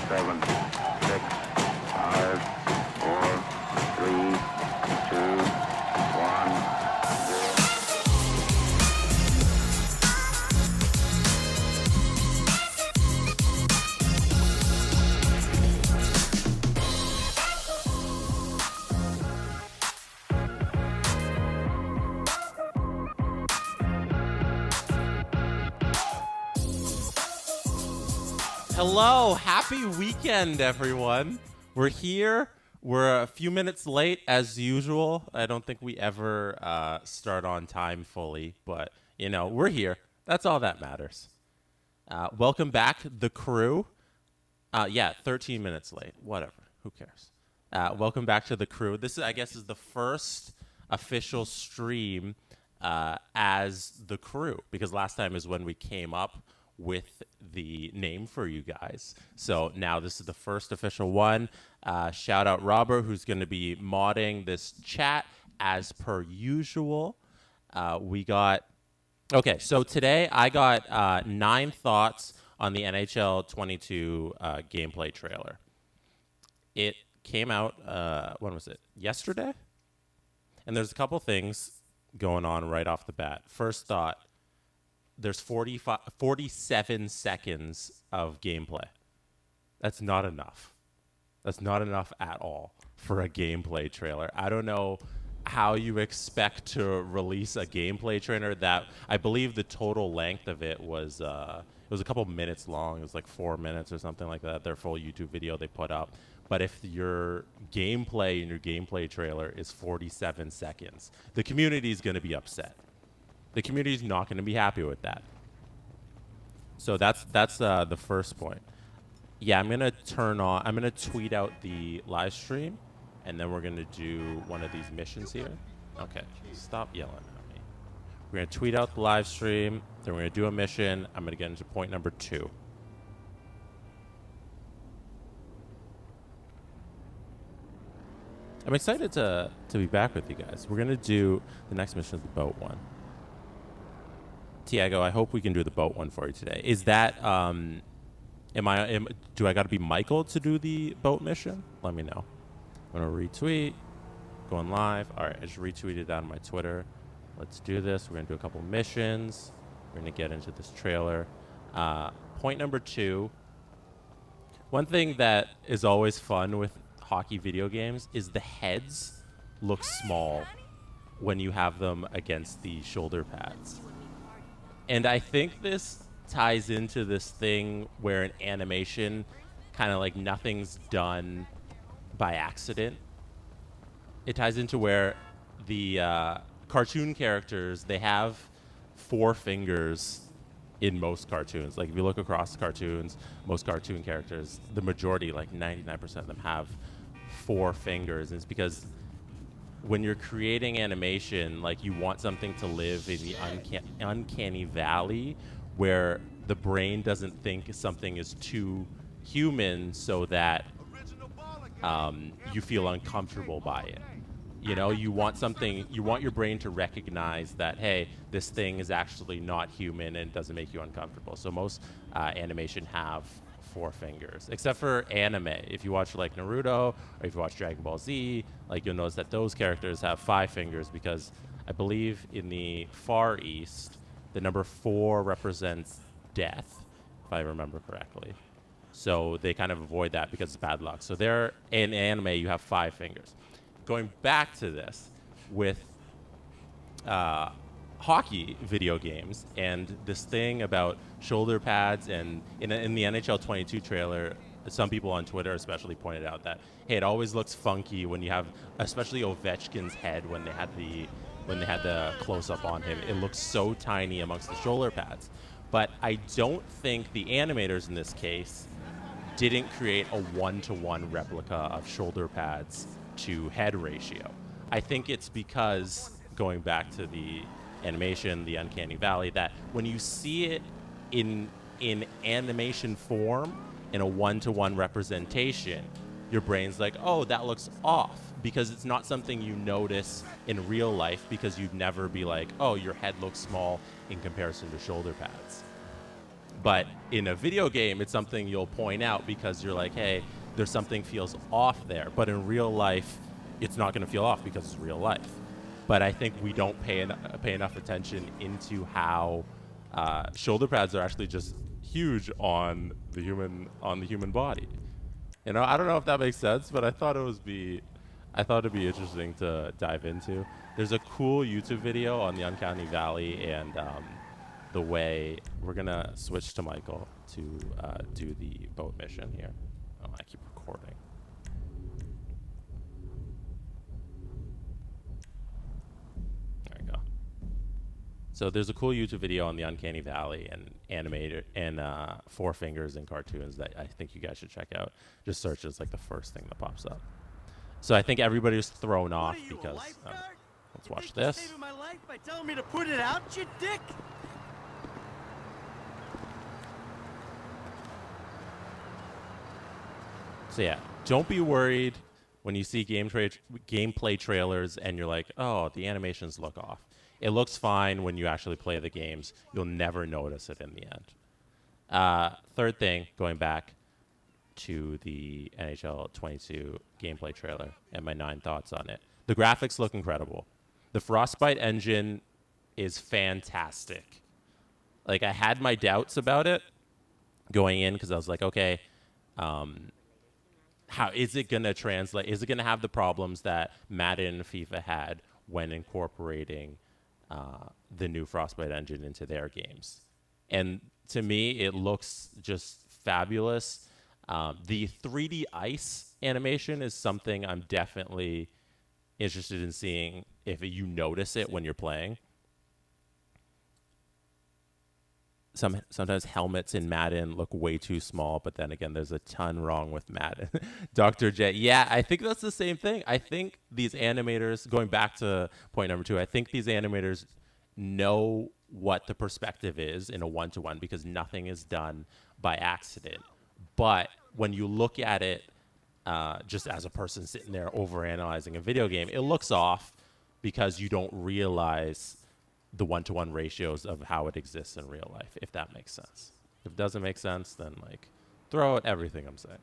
7, 6, 5, 4, 3, 2, 1. Hello, happy weekend, everyone. We're here. We're a few minutes late, as usual. I don't think we ever start on time fully, but, you know, we're here. That's all that matters. Welcome back, the crew. 13 minutes late. Whatever. Who cares? Welcome back to the crew. This, I guess, is the first official stream as the crew, because last time is when we came up with the name for you guys. So now this is the first official one. Shout out Robert, who's going to be modding this chat as per usual. Okay, so today I got 9 thoughts on the NHL 22 gameplay trailer. It came out, when was it? Yesterday? And there's a couple things going on right off the bat. First thought, there's 47 seconds of gameplay. That's not enough. That's not enough at all for a gameplay trailer. I don't know how you expect to release a gameplay trailer that I believe the total length of it was a couple minutes long. It was like 4 minutes or something like that, their full YouTube video they put up. But if your gameplay in your gameplay trailer is 47 seconds, the community is going to be upset. The community is not going to be happy with that. So that's the first point. Yeah, I'm going to tweet out the live stream, and then we're going to do one of these missions here. Okay, stop yelling at me. We're going to tweet out the live stream, then we're going to do a mission. I'm going to get into point number 2. I'm excited to be back with you guys. We're going to do the next mission is the boat one. Tiago, I hope we can do the boat one for you today. Is that, do I got to be Michael to do the boat mission? Let me know. I'm going to retweet, going live. All right, I just retweeted that on my Twitter. Let's do this. We're going to do a couple missions. We're going to get into this trailer. Point number 2. One thing that is always fun with hockey video games is the heads look small when you have them against the shoulder pads. And I think this ties into this thing where an animation kind of like nothing's done by accident. It ties into where the cartoon characters, they have 4 fingers in most cartoons. Like if you look across the cartoons, most cartoon characters, the majority, like 99% of them have 4 fingers. And it's because when you're creating animation, like you want something to live in the uncanny valley where the brain doesn't think something is too human so that you feel uncomfortable by it. You know, you want your brain to recognize that, hey, this thing is actually not human and doesn't make you uncomfortable. So most animation have 4 fingers, except for anime. If you watch like Naruto or if you watch Dragon Ball Z, like you'll notice that those characters have 5 fingers because I believe in the Far East, the number 4 represents death, if I remember correctly. So they kind of avoid that because it's bad luck. So there, in anime, you have 5 fingers. Going back to this with hockey video games and this thing about shoulder pads, and in the NHL 22 trailer, some people on Twitter especially pointed out that, hey, it always looks funky when you have, especially Ovechkin's head when they had the close-up on him. It looks so tiny amongst the shoulder pads. But I don't think the animators in this case didn't create a 1-to-1 replica of shoulder pads to head ratio. I think it's because, going back to the animation, the uncanny valley, that when you see it in animation form, in a 1-to-1 representation, your brain's like, oh, that looks off, because it's not something you notice in real life, because you'd never be like, oh, your head looks small in comparison to shoulder pads. But in a video game, it's something you'll point out because you're like, hey, there's something feels off there. But in real life, it's not going to feel off because it's real life. But I think we don't pay enough attention into how shoulder pads are actually just huge on the human body. You know, I don't know if that makes sense, but I thought it'd be interesting to dive into. There's a cool YouTube video on the Uncanny Valley and the way we're gonna switch to Michael to do the boat mission here. Oh, I keep recording. There we go. So there's a cool YouTube video on the Uncanny Valley and animated and Four Fingers and cartoons that I think you guys should check out. Just search as like the first thing that pops up. So I think everybody's thrown off because let's watch this. Saving my life by telling me to put it out, you dick. So yeah, don't be worried when you see gameplay trailers and you're like, oh, the animations look off. It looks fine when you actually play the games. You'll never notice it in the end. Third thing, going back to the NHL 22 gameplay trailer and my 9 thoughts on it. The graphics look incredible. The Frostbite engine is fantastic. Like, I had my doubts about it going in because I was like, okay, how is it going to translate? Is it going to have the problems that Madden and FIFA had when incorporating the new Frostbite engine into their games? And to me, it looks just fabulous. The 3D ice animation is something I'm definitely interested in seeing if you notice it when you're playing. Sometimes helmets in Madden look way too small, but then again, there's a ton wrong with Madden. Dr. J, yeah, I think that's the same thing. I think these animators, going back to point number 2, I think these animators know what the perspective is in a one-to-one because nothing is done by accident. But when you look at it just as a person sitting there overanalyzing a video game, it looks off because you don't realize the one-to-one ratios of how it exists in real life, if that makes sense. If it doesn't make sense, then like throw out everything I'm saying.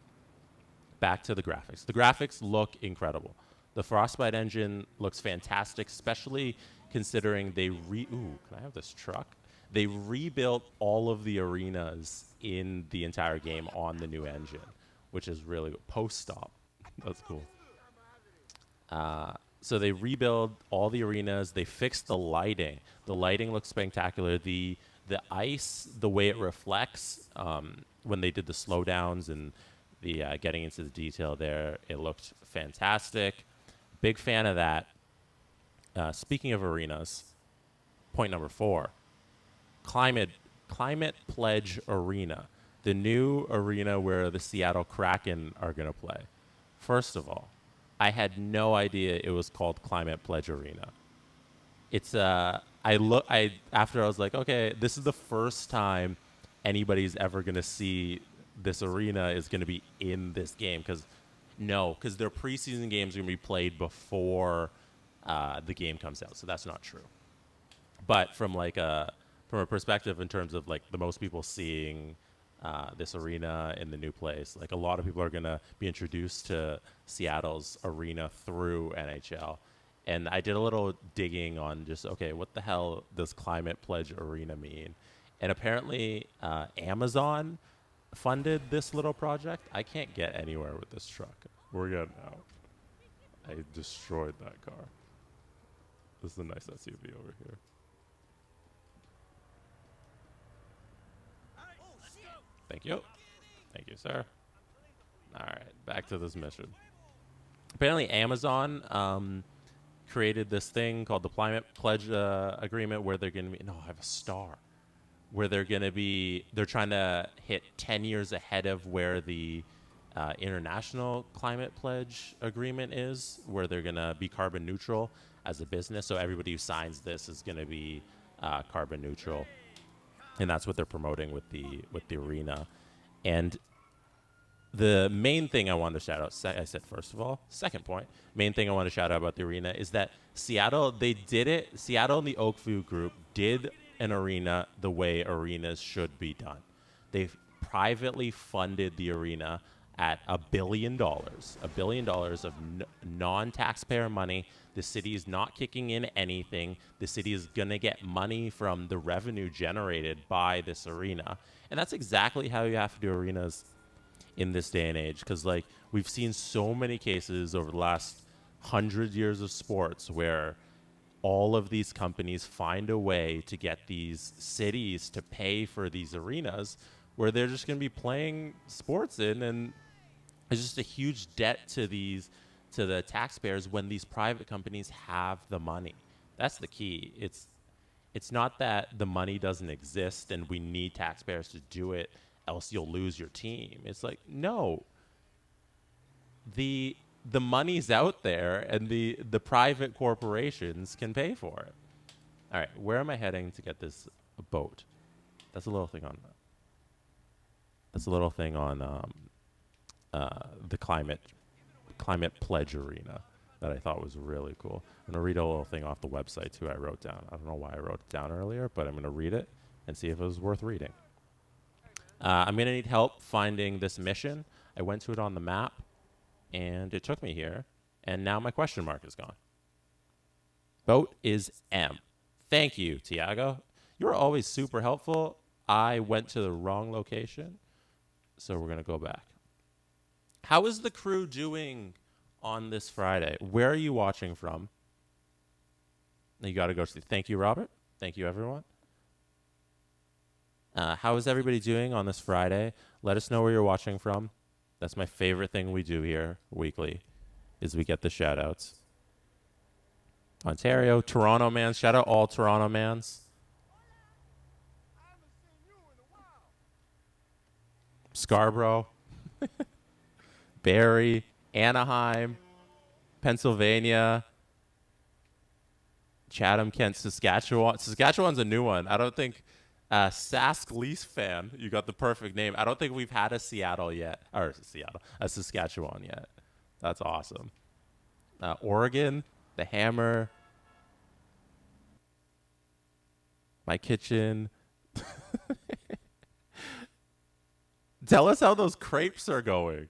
Back to the graphics. The graphics look incredible. The Frostbite engine looks fantastic, especially considering they ooh, can I have this truck? They rebuilt all of the arenas in the entire game on the new engine, which is really good. Post-stop. That's cool. So they rebuild all the arenas. They fixed the lighting. The lighting looks spectacular. The ice, the way it reflects, when they did the slowdowns and the getting into the detail there, it looked fantastic. Big fan of that. Speaking of arenas, point number 4, Climate Pledge Arena, the new arena where the Seattle Kraken are going to play. First of all, I had no idea it was called Climate Pledge Arena. It's after I was like, okay, this is the first time anybody's ever going to see this arena is going to be in this game because their preseason games are going to be played before the game comes out, so that's not true. But from a perspective in terms of like the most people seeing this arena in the new place, like a lot of people are going to be introduced to Seattle's arena through NHL. And I did a little digging on just, okay, what the hell does Climate Pledge Arena mean? And apparently Amazon funded this little project. I can't get anywhere with this truck. We're getting out. I destroyed that car. This is a nice SUV over here. Thank you. Thank you, sir. All right, back to this mission. Apparently Amazon created this thing called the Climate Pledge Agreement where they're going to be, no, I have a star, where they're trying to hit 10 years ahead of where the International Climate Pledge Agreement is, where they're going to be carbon neutral as a business. So everybody who signs this is going to be carbon neutral. And that's what they're promoting with the arena. And the main thing I wanted to shout out, I said first of all, second point, main thing I want to shout out about the arena is that Seattle, they did it. Seattle and the Oakview Group did an arena the way arenas should be done. They've privately funded the arena at $1 billion of non-taxpayer money. The city is not kicking in anything. The city is going to get money from the revenue generated by this arena. And that's exactly how you have to do arenas in this day and age, because like we've seen so many cases over the last 100 years of sports where all of these companies find a way to get these cities to pay for these arenas where they're just going to be playing sports in, and it's just a huge debt to the taxpayers when these private companies have the money. That's the key. It's not that the money doesn't exist and we need taxpayers to do it, else you'll lose your team. It's like, no, the money's out there and the private corporations can pay for it. All right, where am I heading to get this boat? That's a little thing on. That's a little thing on the climate pledge arena that I thought was really cool. I'm gonna read a little thing off the website too. I wrote down. I don't know why I wrote it down earlier, but I'm gonna read it and see if it was worth reading. I'm gonna need help finding this mission. I went to it on the map, and it took me here, and now my question mark is gone. Boat is M. Thank you, Tiago. You were always super helpful. I went to the wrong location, so we're gonna go back. How is the crew doing on this Friday? Where are you watching from? You got to go see. Thank you, Robert. Thank you, everyone. How is everybody doing on this Friday? Let us know where you're watching from. That's my favorite thing we do here weekly, is we get the shout outs. Ontario, Toronto mans. Shout out all Toronto mans. Scarborough, Barrie, Anaheim, Pennsylvania, Chatham, Kent, Saskatchewan. Saskatchewan's a new one. I don't think Sask Leafs fan. You got the perfect name. I don't think we've had a Seattle yet, or a Saskatchewan yet. That's awesome. Oregon, the Hammer, my kitchen. Tell us how those crepes are going.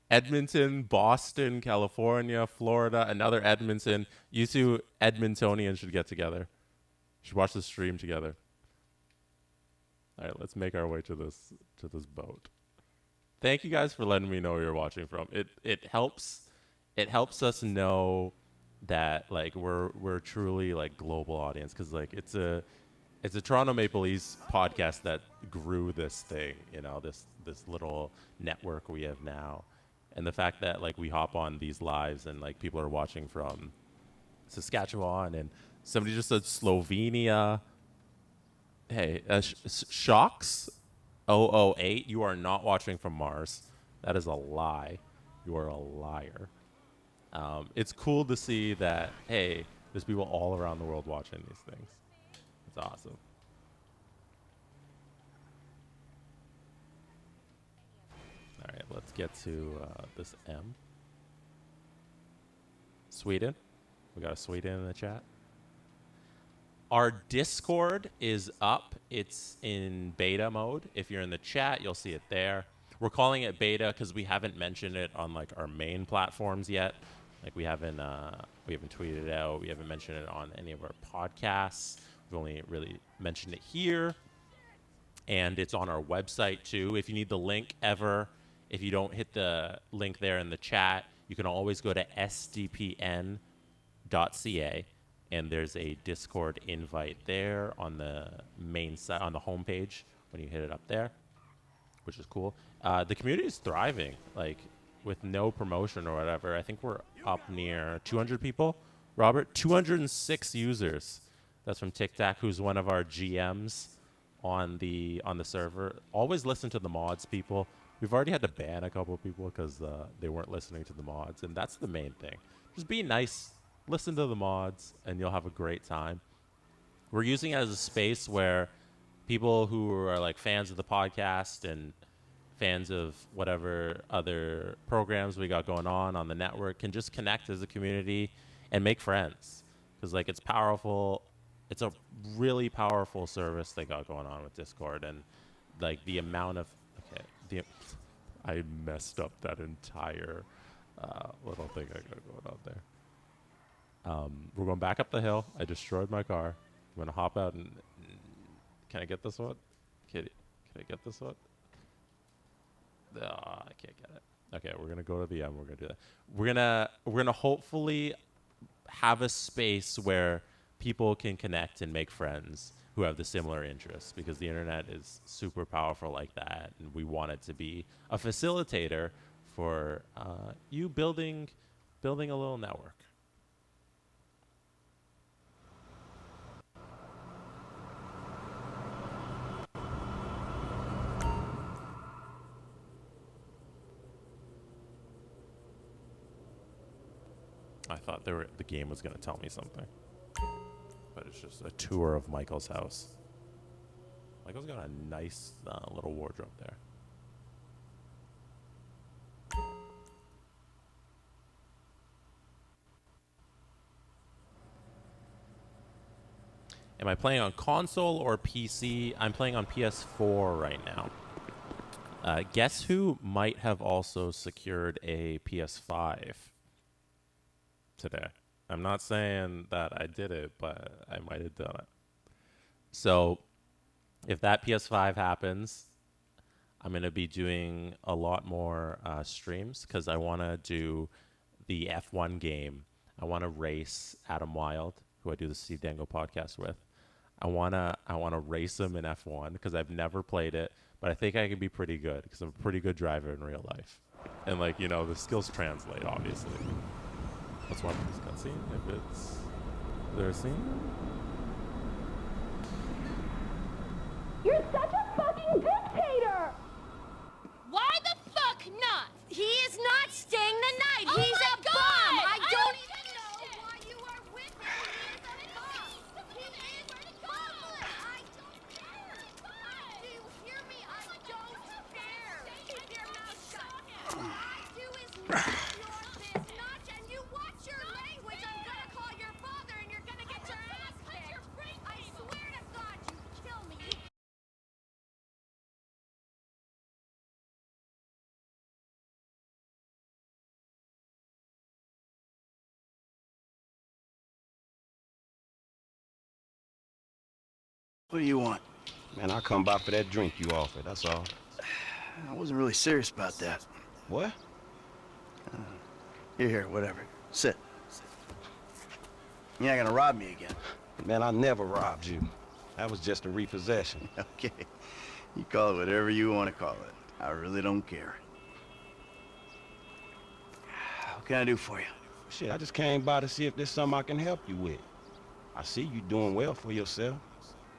Edmonton, Boston, California, Florida, another Edmonton. You two Edmontonians should get together. Should watch the stream together. All right, let's make our way to this boat. Thank you guys for letting me know where you're watching from. It helps us know that like we're truly like global audience, because like it's a Toronto Maple Leafs podcast that grew this thing, this little network we have now. And the fact that like we hop on these lives and like people are watching from Saskatchewan, and somebody just said Slovenia. Hey, Shocks 008, you are not watching from Mars. That is a lie. You are a liar. It's cool to see that, hey, there's people all around the world watching these things. It's awesome. All right, let's get to this M. Sweden. We got a Sweden in the chat. Our Discord is up. It's in beta mode. If you're in the chat, you'll see it there. We're calling it beta because we haven't mentioned it on like our main platforms yet. Like we haven't tweeted it out. We haven't mentioned it on any of our podcasts. We've only really mentioned it here. And it's on our website too. If you need the link ever, if you don't hit the link there in the chat, you can always go to sdpn.ca, and there's a Discord invite there on the main site, on the homepage when you hit it up there, which is cool. The community is thriving, like with no promotion or whatever. I think we're up near 200 people. Robert, 206 users. That's from Tic Tac, who's one of our GMs on the server. Always listen to the mods, people. We've already had to ban a couple of people because they weren't listening to the mods, and that's the main thing. Just be nice, listen to the mods, and you'll have a great time. We're using it as a space where people who are like fans of the podcast and fans of whatever other programs we got going on the network can just connect as a community and make friends, because like it's powerful. It's a really powerful service they got going on with Discord, and like the amount of I messed up that entire little thing I got going on there. We're going back up the hill. I destroyed my car. I'm gonna hop out and can I get this one? Can I get this one? Oh, I can't get it. Okay, we're gonna go to the end. We're gonna do that. We're gonna hopefully have a space where people can connect and make friends who have the similar interests, because the internet is super powerful like that, and we want it to be a facilitator for you building a little network. I thought the game was going to tell me something, but it's just a tour of Michael's house. Michael's got a nice little wardrobe there. Am I playing on console or PC? I'm playing on PS4 right now. Guess who might have also secured a PS5 today? I'm not saying that I did it, but I might have done it. So if that PS5 happens, I'm going to be doing a lot more streams, because I want to do the F1 game. I want to race Adam Wilde, who I do the Steve Dangle podcast with. I wanna race him in F1 because I've never played it, but I think I can be pretty good because I'm a pretty good driver in real life, and like, you know, the skills translate obviously. Let's watch this cutscene. If it's, is there a scene? You're such a fucking dictator! Why the fuck not? He is not staying the night. Oh He's my a God! bomb. I don't even even know know why you are with him. He is a bomb. He is a bomb. I don't care. Do you hear me? I don't care. Keep your mouth shut. What I do is not your business, and you watch your language. I'm gonna call your father, and you're gonna get your ass kicked. I swear to God, you kill me. What do you want? Man, I come by for that drink you offered, that's all. I wasn't really serious about that. What? Here, whatever. Sit. You're not gonna rob me again. Man, I never robbed you. That was just a repossession. Okay. You call it whatever you want to call it. I really don't care. What can I do for you? Shit, I just came by to see if there's something I can help you with. I see you doing well for yourself.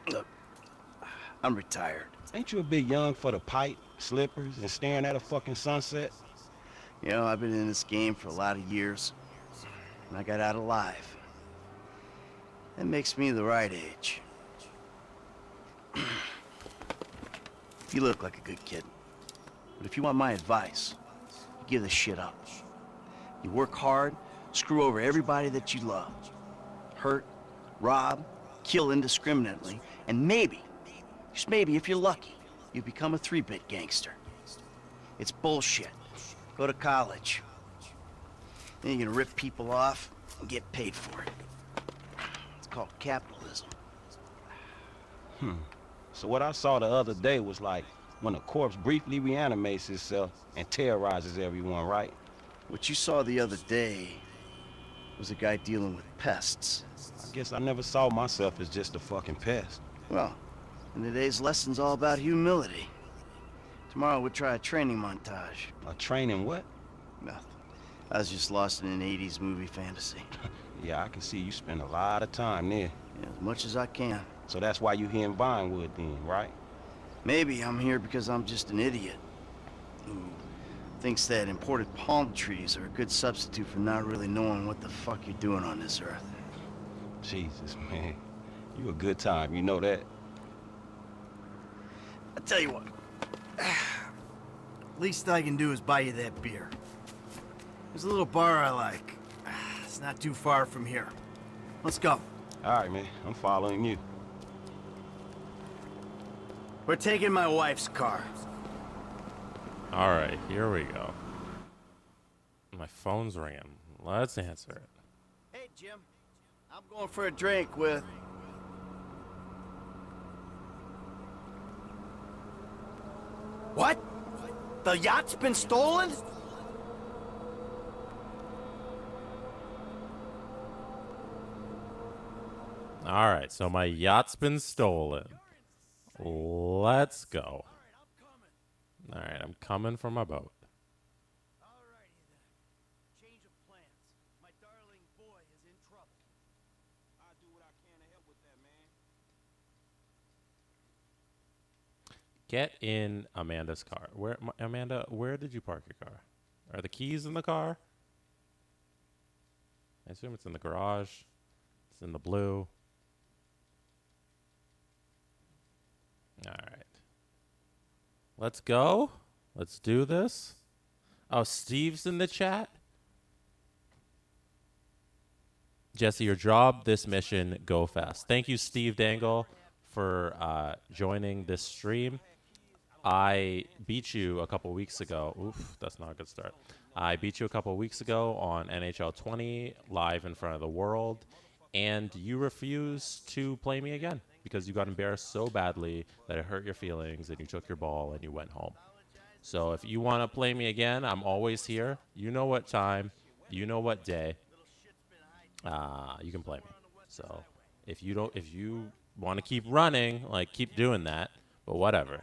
Look, I'm retired. Ain't you a bit young for the pipe, slippers, and staring at a fucking sunset? You know, I've been in this game for a lot of years, and I got out alive. That makes me the right age. You look like a good kid. But if you want my advice, you give this shit up. You work hard, screw over everybody that you love. Hurt, rob, kill indiscriminately, and maybe, just maybe if you're lucky, you become a 3-bit gangster. It's bullshit. Go to college. Then you're gonna rip people off and get paid for it. It's called capitalism. So what I saw the other day was like when a corpse briefly reanimates itself and terrorizes everyone, right? What you saw the other day was a guy dealing with pests. I guess I never saw myself as just a fucking pest. Well, and today's lesson's all about humility. Tomorrow we'll try a training montage. A training what? Nothing. I was just lost in an 80s movie fantasy. Yeah, I can see you spend a lot of time there. Yeah, as much as I can. So that's why you here in Vinewood then, right? Maybe I'm here because I'm just an idiot who thinks that imported palm trees are a good substitute for not really knowing what the fuck you're doing on this earth. Jesus, man. You a good time, you know that? I tell you what. Least I can do is buy you that beer. There's a little bar I like. It's not too far from here. Let's go. All right, man. I'm following you. We're taking my wife's car. All right, here we go. My phone's ringing. Let's answer it. Hey, Jim. I'm going for a drink with... What? The yacht's been stolen? All right, so my yacht's been stolen. Let's go. All right, I'm coming for my boat. Alrighty then. Change of plans. My darling boy is in trouble. I'll do what I can to help with that, man. Get in Amanda's car. Amanda, where did you park your car? Are the keys in the car? I assume it's in the garage. It's in the blue. All right. Let's go. Let's do this. Oh, Steve's in the chat. Jesse, your job, this mission, go fast. Thank you, Steve Dangle, for joining this stream. I beat you a couple weeks ago. Oof, that's not a good start. I beat you a couple weeks ago on NHL 20 live in front of the world, and you refused to play me again because you got embarrassed so badly that it hurt your feelings, and you took your ball and you went home. So if you want to play me again, I'm always here. You know what time, you know what day. You can play me. So if you want to keep running, like keep doing that, but whatever.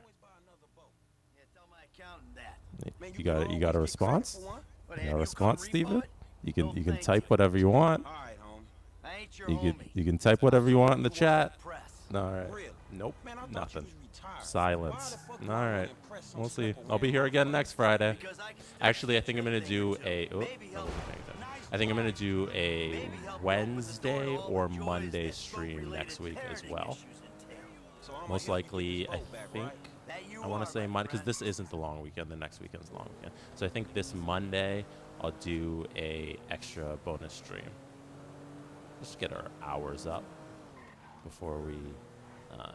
Yeah, tell my accountant that. You got a response? What, You got have a you response, come Steven? repo it? You No, can thank type you. whatever you want. All right, home. I ain't your You homie. can type whatever you want in the You want chat. the press. All right. Really? Nope. Man, I thought Nothing. you was retired. Silence. Why the fuck All would I right. wanna impress some We'll see. slipper I'll be when here I'm again fucking next Friday. Because I can step Actually, I into think I'm gonna thing do or two. a. Oh, Maybe I help- wasn't paying attention. I think I'm gonna do a maybe help open the door Wednesday to all the or joys Monday that stream boat-related next week as parenting well. issues entail. So I'm Most gonna get likely, this I boat back, think. right? That you I want are, to say my Monday because friend. this isn't the long weekend. The next weekend's the long weekend. So I think this Monday I'll do a extra bonus stream. Just get our hours up before we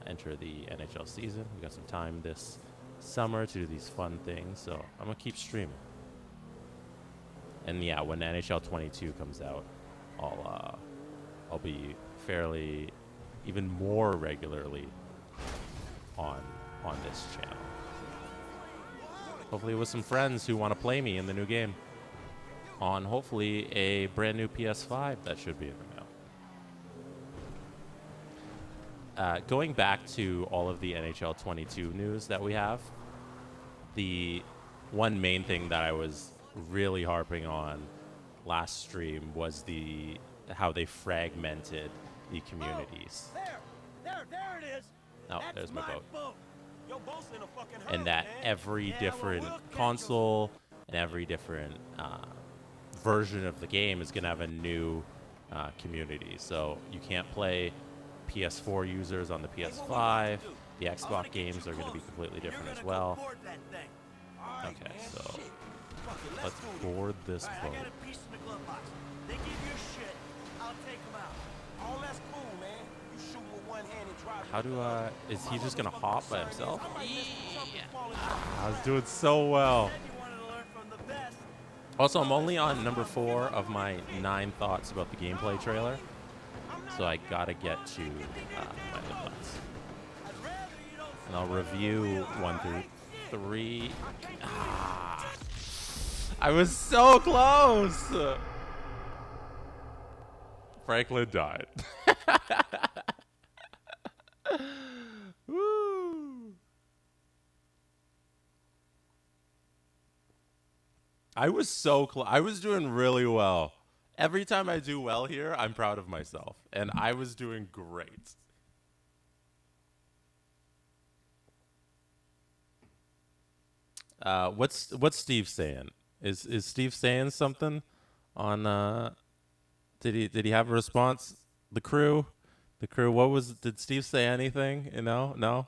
enter the NHL season. We got some time this summer to do these fun things, so I'm gonna keep streaming. And yeah, when NHL 22 comes out, I'll be fairly, even more regularly on this channel. Hopefully with some friends who want to play me in the new game on hopefully a brand new PS5 that should be in the mail. Going back to all of the NHL 22 news that we have, the one main thing that I was really harping on last stream was how they fragmented the communities. There it is. Oh, That's there's my boat. Your boat's in a fucking And hurry, that man. every Yeah, well, different we'll catch 'em. console and every different version of the game is going to have a new community. So you can't play PS4 users on the PS5. The Xbox games are going to be completely different as well. Okay, so let's board this I boat. got a piece in the glove box. They give you shit. I'll take them out. All that's cool, man. You shoot with one hand and drive. How do is he just going to hop by himself? I might miss something falling I was doing so well. Said you wanted to learn from the best. Also, I'm only on number 4 of my 9 thoughts about the gameplay trailer. So I gotta get to my other thoughts. I'd rather you don't And I'll review 1 through 3. I was so close! Franklin died. Woo! I was so close. I was doing really well. Every time I do well here, I'm proud of myself. And I was doing great. What's Steve saying? Is Steve saying something on did he have a response? The crew? Did Steve say anything? You know? No?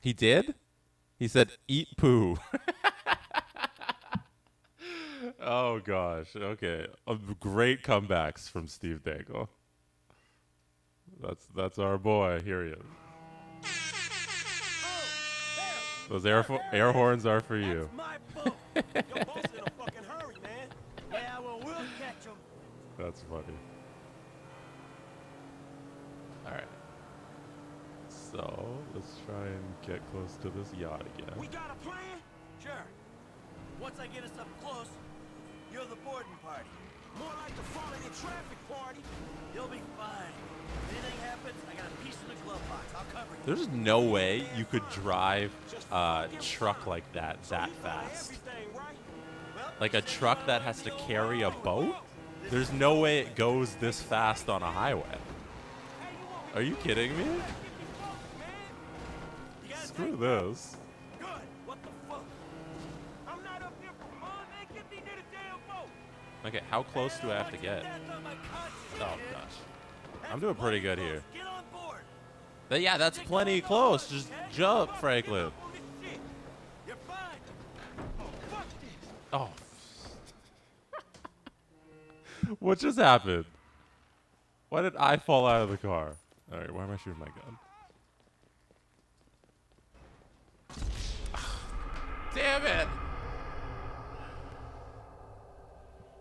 He did? He said eat poo. Oh gosh. Okay. Great comebacks from Steve Dangle. That's our boy. Here he is. Those air horns are for you. That's my boat. Your boat's in a fucking hurry, man. Yeah, well, we'll catch him. That's funny. All right. So let's try and get close to this yacht again. We got a plan? Sure. Once I get us up close, you're the boarding party. More like the falling in traffic party. You'll be fine. If anything happens, I got a piece in the glove box. I'll cover you. There's no way you could drive a truck like that fast. Everything, right? Well, Like a truck that has to carry a boat? There's no way it goes this fast on a highway. Are you kidding me? Screw this. Good. What the fuck? I'm not up here for fun, man. Get me near the damn boat. Okay, how close do I have to get? Oh, gosh. I'm doing pretty good here. Get on board. Yeah, that's plenty close. Just jump, Franklin. You're fine. Oh, fuck this. Oh. What just happened? Why did I fall out of the car? All right, why am I shooting my gun? Damn it!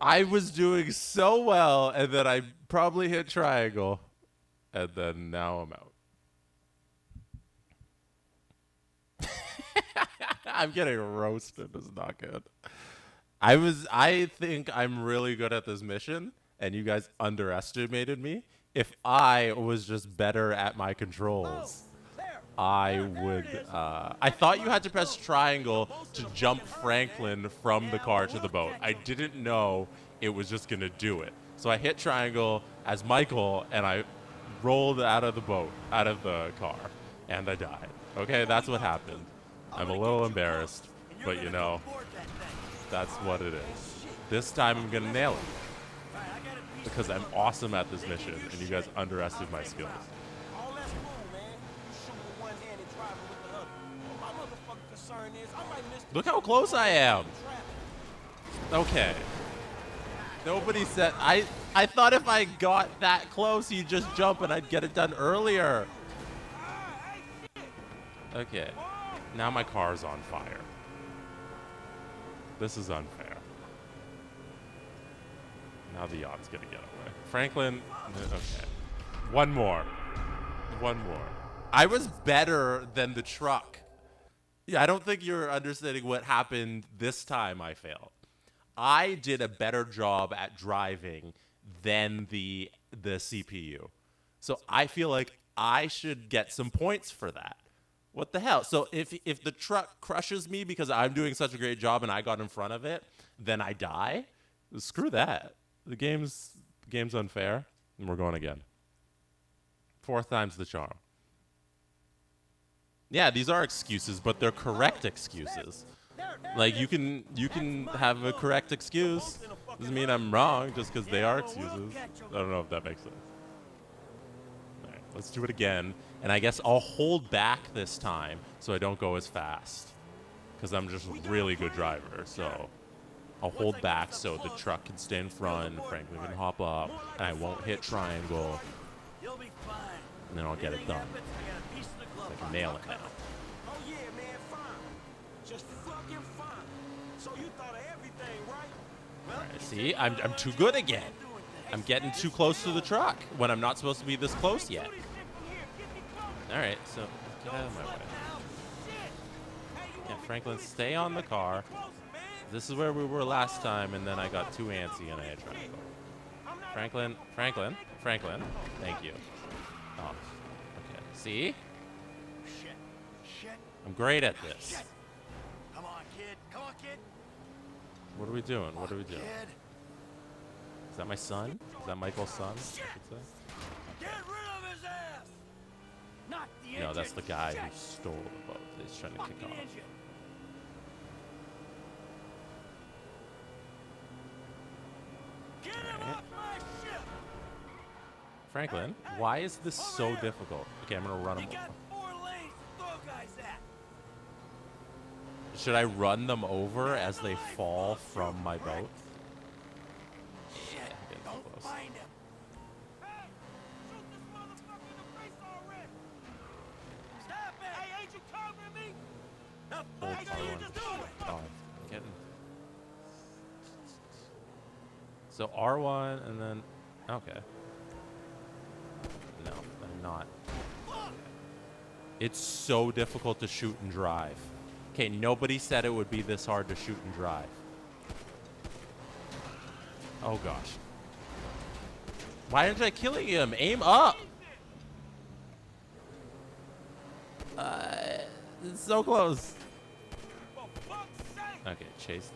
I was doing so well, and then I probably hit triangle, and then now I'm out. I'm getting roasted. This is not good. I think I'm really good at this mission, and you guys underestimated me. If I was just better at my controls, I would. I thought you had to press triangle to jump Franklin from the car to the boat. I didn't know it was just gonna do it. So I hit triangle as Michael, and I rolled out of the boat, out of the car, and I died. Okay, that's what happened. I'm a little embarrassed, but you know, that's what it is. This time I'm gonna nail it because I'm awesome at this mission, and you guys underestimate my skills. All that's cool, man. You shoot with one hand and drive with the other. My motherfucking concern is I might miss. Look how close I am. Okay. Nobody said I thought if I got that close, you'd just jump and I'd get it done earlier. Okay. Now my car's on fire. This is unfair. Now the yacht's gonna get away. Franklin, okay. One more. I was better than the truck. Yeah, I don't think you're understanding what happened this time I failed. I did a better job at driving than the CPU. So I feel like I should get some points for that. What the hell? So if the truck crushes me because I'm doing such a great job and I got in front of it, then I die? Screw that. The game's unfair, and we're going again. 4th time's the charm. Yeah, these are excuses, but they're correct excuses. Like you can have a correct excuse. Doesn't mean I'm wrong just because they are excuses. I don't know if that makes sense. All right, let's do it again. And I guess I'll hold back this time so I don't go as fast because I'm just a really good driver. So I'll hold back so the truck can stay in front, Franklin can hop up, and I won't hit triangle. And then I'll get it done. So I can nail it now. Oh yeah, man, fine. Just fucking fine. So you thought of everything, right? Well, All right, see, I'm too good again. I'm getting too close to the truck when I'm not supposed to be this close yet. All right, so get out of my way. Yeah, Franklin, stay on the car. This is where we were last time, and then I got too antsy and I had triangle. Franklin. Thank you. Oh, okay. See? Shit. I'm great at this. Come on, kid. What are we doing? Kid. Is that my son? Is that Michael's son? I should say? Get rid of his ass. Not the engine. No, that's the guy who stole the boat that he's trying to kick Fucking off. engine. Get him off my ship. Franklin, why is this so difficult? Okay, I'm gonna run You him got over. 4 lanes to throw guys at. Should I run them over as they fall from my boat? Shit. I'm getting too Don't close. find him. Hey, shoot this motherfucker in the face already. Stop it. Hey, ain't you covering me? Now Oh, I'm getting. So R1 and then. Okay. No, I'm not. It's so difficult to shoot and drive. Okay, nobody said it would be this hard to shoot and drive. Oh gosh. Why aren't I killing him? Aim up! It's so close. Okay, chase the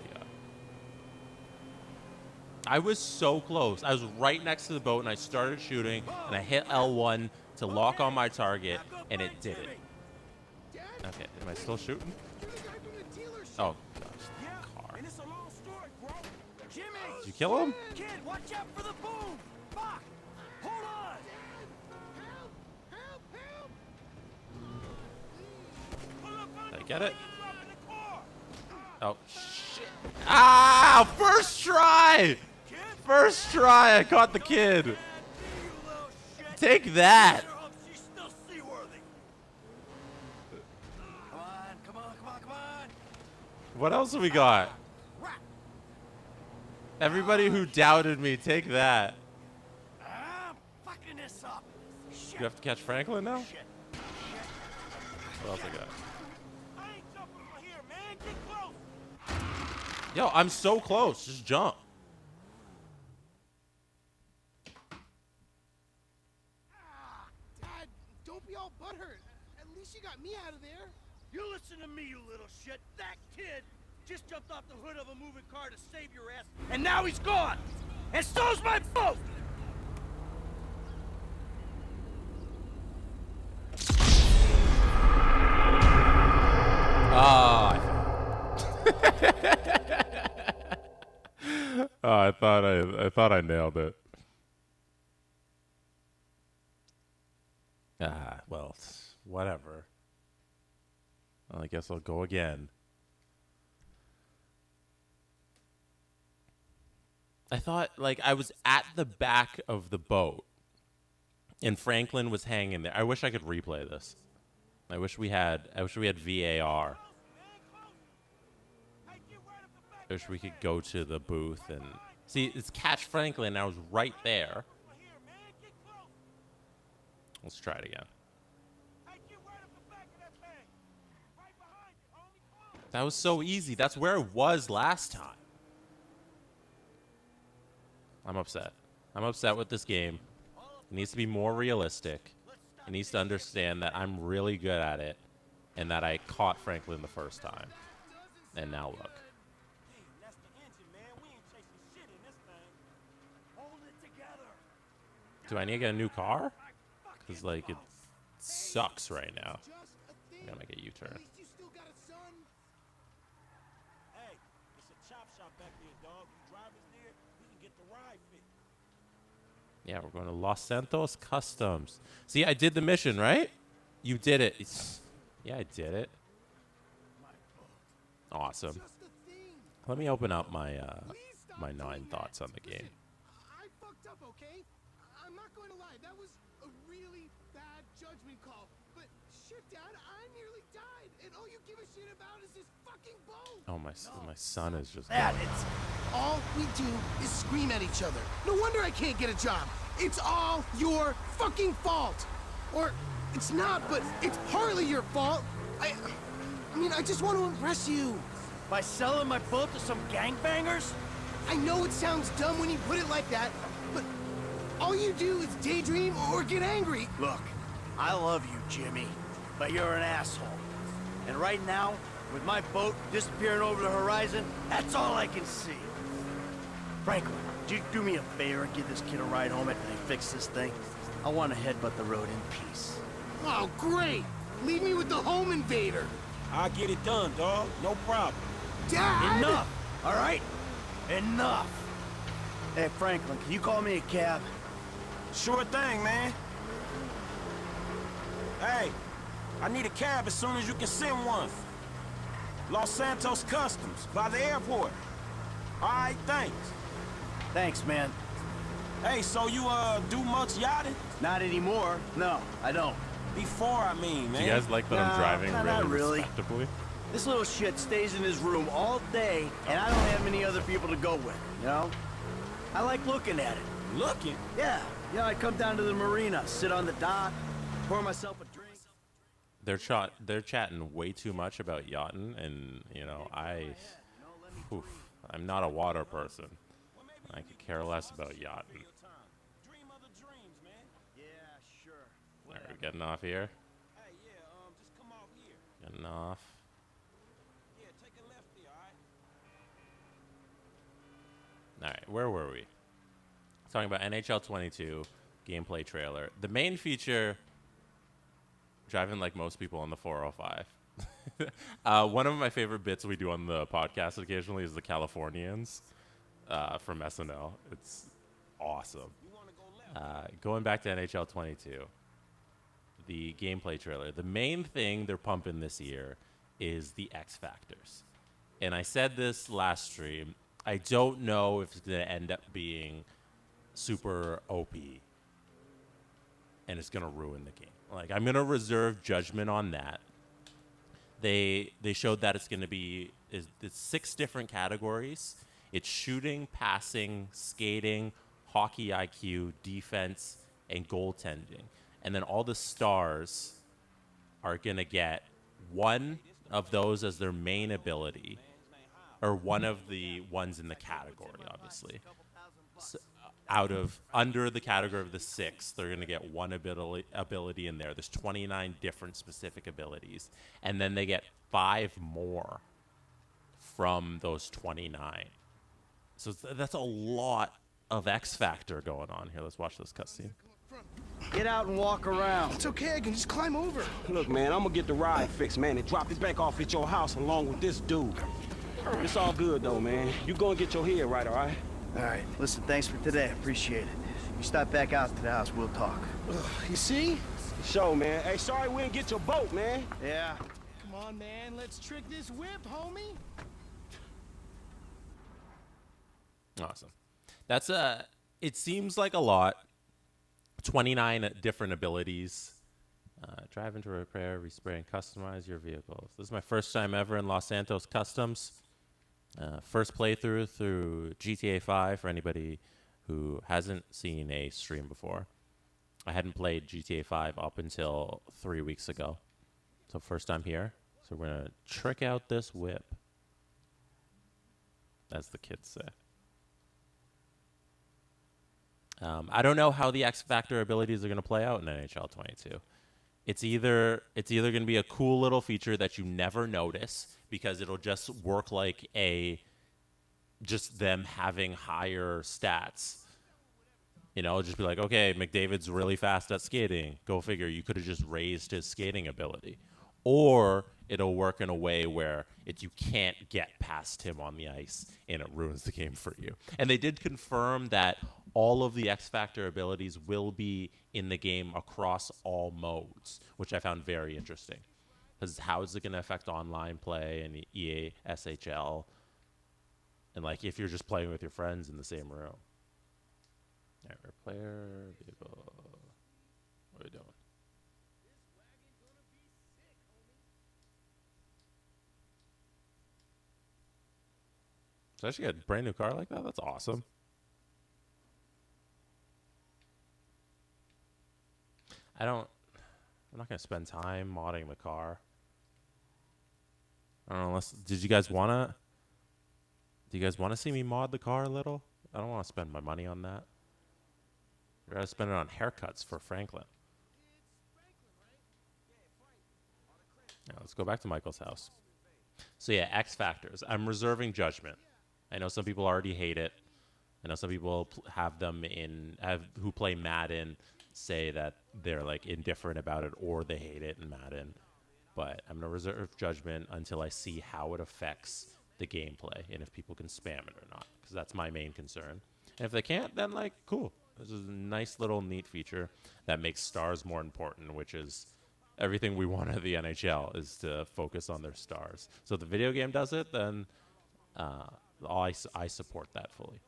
I was so close. I was right next to the boat and I started shooting and I hit L1 to lock on my target and it did it. Okay, am I still shooting? Oh gosh, car. Did you kill him? Kid, watch out for the boom! Fuck! Hold on! Did I get it? Oh shit. Ah! First try! First try, I caught the kid. Take that. Come on. What else have we got? Everybody who doubted me, take that. I'm fucking this up. Shit. You have to catch Franklin now? Shit. What else I got? I ain't jumping from here, man. Get close. Yo, I'm so close. Just jump. Dad, don't be all butthurt. At least you got me out of there. You listen to me, you little shit. That kid just jumped off the hood of a moving car to save your ass, and now he's gone. And so's my boat. Oh, I thought I nailed it. Well, whatever. Well, I guess I'll go again. I thought, like, I was at the back of the boat, and Franklin was hanging there. I wish I could replay this. I wish we had VAR. I wish we could go to the booth and see. It's catch Franklin. I was right there. Let's try it again. That was so easy. That's where it was last time. I'm upset. I'm upset with this game. It needs to be more realistic. It needs to understand that I'm really good at it and that I caught Franklin the first time. And now look. Do I need to get a new car? Because, like, it sucks right now. I'm gonna make a U-turn. Hey, it's a chop shop back there, dog. You drive us there, we can get the ride fit. Yeah, we're going to Los Santos Customs. See, I did the mission, right? You did it. Yeah, I did it. Awesome. Let me open up my my 9 thoughts on the game. I fucked up, okay? I'm not going to lie. That was a really bad judgment call. But shit, Dad, I nearly died, and all you give a shit about is this fucking boat. Oh, my son is just. Dad, it's all we do is scream at each other. No wonder I can't get a job. It's all your fucking fault. Or it's not, but it's partly your fault. I mean, I just want to impress you. By selling my boat to some gangbangers? I know it sounds dumb when you put it like that, but all you do is daydream or get angry. Look, I love you, Jimmy, but you're an asshole. And right now, with my boat disappearing over the horizon, that's all I can see. Franklin, would you do me a favor and give this kid a ride home after they fix this thing? I want to headbutt the road in peace. Oh, great. Leave me with the home invader. I'll get it done, dog. No problem. Dad! Enough, all right? Enough. Hey, Franklin, can you call me a cab? Sure thing, man. Hey, I need a cab as soon as you can send one. Los Santos Customs, by the airport. All right, thanks. Thanks, man. Hey, so you, do much yachting? Not anymore. No, I don't. Before, I mean, man. Do you guys like that I'm driving not really really. respectably? This little shit stays in his room all day, and I don't have many other people to go with, you know? I like looking at it. Looking? Yeah, I'd come down to the marina, sit on the dock, pour myself a drink. They're chatting way too much about yachting, and you know I'm not a water person. I could care less about yachting. Dream other dreams, man. Yeah, sure. All right, we're getting off here. Hey, yeah, just come off here. Getting off. Yeah, take a left there, all right? All right, where were we? Talking about NHL 22 gameplay trailer. The main feature, driving like most people on the 405. One of my favorite bits we do on the podcast occasionally is the Californians from SNL. It's awesome. Going back to NHL 22, the gameplay trailer. The main thing they're pumping this year is the X Factors. And I said this last stream. I don't know if it's going to end up being super OP and it's going to ruin the game. Like, I'm going to reserve judgment on that. They showed that it's going to be it's 6 different categories. It's shooting, passing, skating, hockey IQ, defense, and goaltending. And then all the stars are going to get one of those as their main ability, or one of the ones in the category, obviously. So, under the category of the 6, they're going to get one ability in there. There's 29 different specific abilities, and then they get 5 more from those 29. So that's a lot of X Factor going on here. Let's watch this cutscene. Get out and walk around. It's okay, I can just climb over. Look, man, I'm gonna get the ride fixed, man, and drop it back off at your house along with this dude. It's all good, though, man. You go and get your head right, all right? All right, listen, thanks for today. Appreciate it. You stop back out to the house, we'll talk. You see? Show, man. Hey, sorry we didn't get your boat, man. Yeah. Come on, man, let's trick this whip, homie. Awesome. That's it seems like a lot. 29 different abilities. Drive into repair, respray, and customize your vehicles. This is my first time ever in Los Santos Customs. First playthrough through GTA 5 for anybody who hasn't seen a stream before. I hadn't played GTA 5 up until 3 weeks ago. So first time here. So we're going to trick out this whip, as the kids say. I don't know how the X Factor abilities are going to play out in NHL 22. It's either going to be a cool little feature that you never notice because it'll just work like just them having higher stats. You know, just be like, okay, McDavid's really fast at skating. Go figure. You could have just raised his skating ability. Or it'll work in a way where you can't get past him on the ice and it ruins the game for you. And they did confirm that all of the X Factor abilities will be in the game across all modes, which I found very interesting. Because how is it going to affect online play and EA SHL? And like if you're just playing with your friends in the same room. All right, player, vehicle. What are we doing? So I should get a brand new car like that? That's awesome. I'm not going to spend time modding the car. I don't know, do you guys want to see me mod the car a little? I don't want to spend my money on that. I'd rather spend it on haircuts for Franklin. Yeah, let's go back to Michael's house. So yeah, X Factors. I'm reserving judgment. I know some people already hate it. I know some people have them who play Madden say that they're like indifferent about it or they hate it in Madden. But I'm going to reserve judgment until I see how it affects the gameplay and if people can spam it or not, because that's my main concern. And if they can't, then like, cool. This is a nice little neat feature that makes stars more important, which is everything we want of the NHL is to focus on their stars. So if the video game does it, then I support that fully.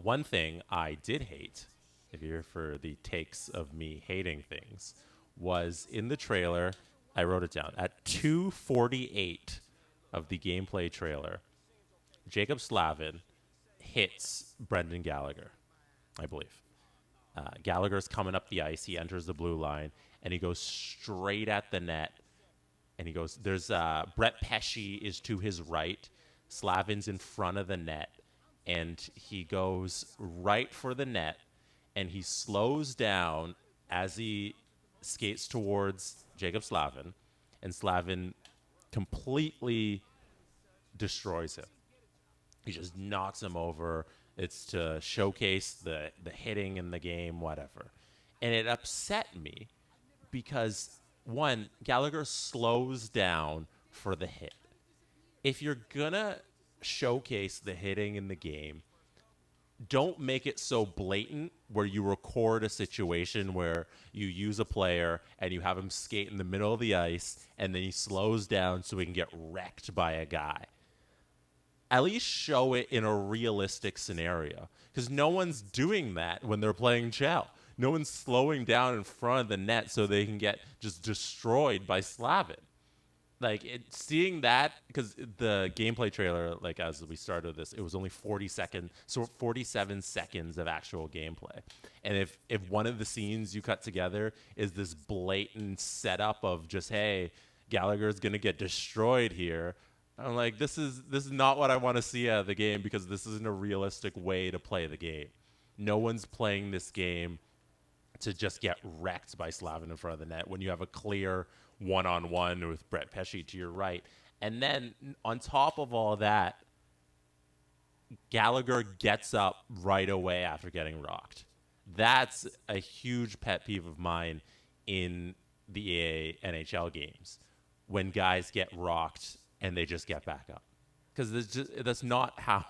One thing I did hate, if you're for the takes of me hating things, was in the trailer, I wrote it down. At 2:48 of the gameplay trailer, Jacob Slavin hits Brendan Gallagher, I believe. Gallagher's coming up the ice. He enters the blue line, and he goes straight at the net. And he goes, there's Brett Pesci is to his right. Slavin's in front of the net. And he goes right for the net. And he slows down as he skates towards Jacob Slavin. And Slavin completely destroys him. He just knocks him over. It's to showcase the hitting in the game, whatever. And it upset me because, one, Gallagher slows down for the hit. If you're going to showcase the hitting in the game, don't make it so blatant where you record a situation where you use a player and you have him skate in the middle of the ice and then he slows down so he can get wrecked by a guy. At least show it in a realistic scenario, because no one's doing that when they're playing Chell. No one's slowing down in front of the net so they can get just destroyed by Slavin. Like, seeing that, because the gameplay trailer, like, as we started this, it was only 47 seconds of actual gameplay. And if one of the scenes you cut together is this blatant setup of just, hey, Gallagher's going to get destroyed here, I'm like, this is not what I want to see out of the game, because this isn't a realistic way to play the game. No one's playing this game to just get wrecked by Slavin in front of the net when you have a clear one-on-one with Brett Pesci to your right. And then on top of all that, Gallagher gets up right away after getting rocked. That's a huge pet peeve of mine in the EA NHL games, when guys get rocked and they just get back up, because that's not how